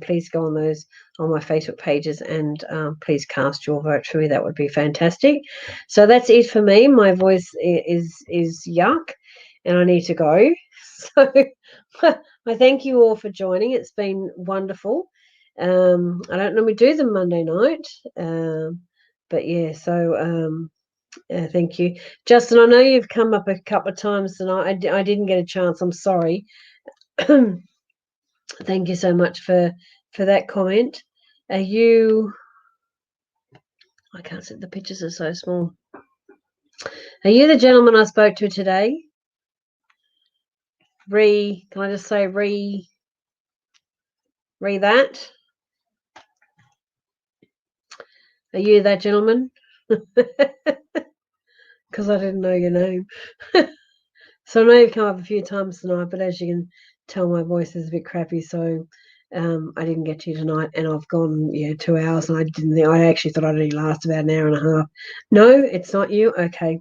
please go on my Facebook pages, and please cast your vote for me. That would be fantastic. So that's it for me. My voice is yuck, and I need to go. So I thank you all for joining. It's been wonderful. I don't normally do them Monday night, but yeah. So thank you, Justin. I know you've come up a couple of times tonight. I didn't get a chance. I'm sorry. Thank you so much for that comment. Are you? I can't see, the pictures are so small. Are you the gentleman I spoke to today? Can I just say re that? Are you that gentleman? Because I didn't know your name. So I know you've come up a few times tonight, but as you can tell, my voice is a bit crappy, so I didn't get to you tonight, and I've gone 2 hours, and I actually thought I'd only last about an hour and a half. No, it's not you. Okay,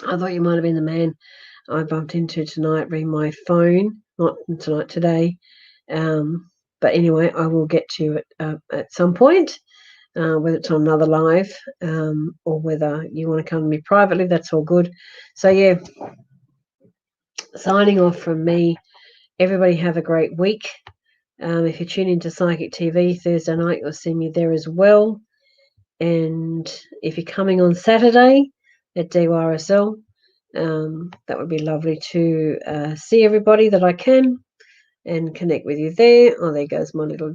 I thought you might have been the man I bumped into tonight, reading my phone. Not tonight, today. But anyway, I will get to you at some point, whether it's on another live, or whether you want to come to me privately. That's all good. So yeah, signing off from me. Everybody have a great week. If you tune into Psychic TV Thursday night, you'll see me there as well. And if you're coming on Saturday at DYRSL, that would be lovely to see everybody that I can and connect with you there. Oh, there goes my little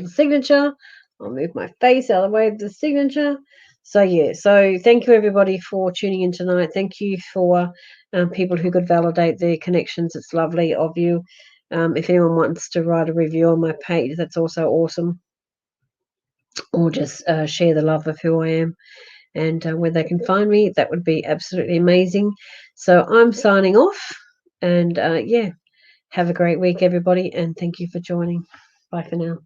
signature. I'll move my face out of the way of the signature. So yeah, so thank you everybody for tuning in tonight. Thank you for people who could validate their connections. It's lovely of you. If anyone wants to write a review on my page, that's also awesome. Or just share the love of who I am and where they can find me, that would be absolutely amazing. So I'm signing off, and have a great week, everybody, and thank you for joining. Bye for now.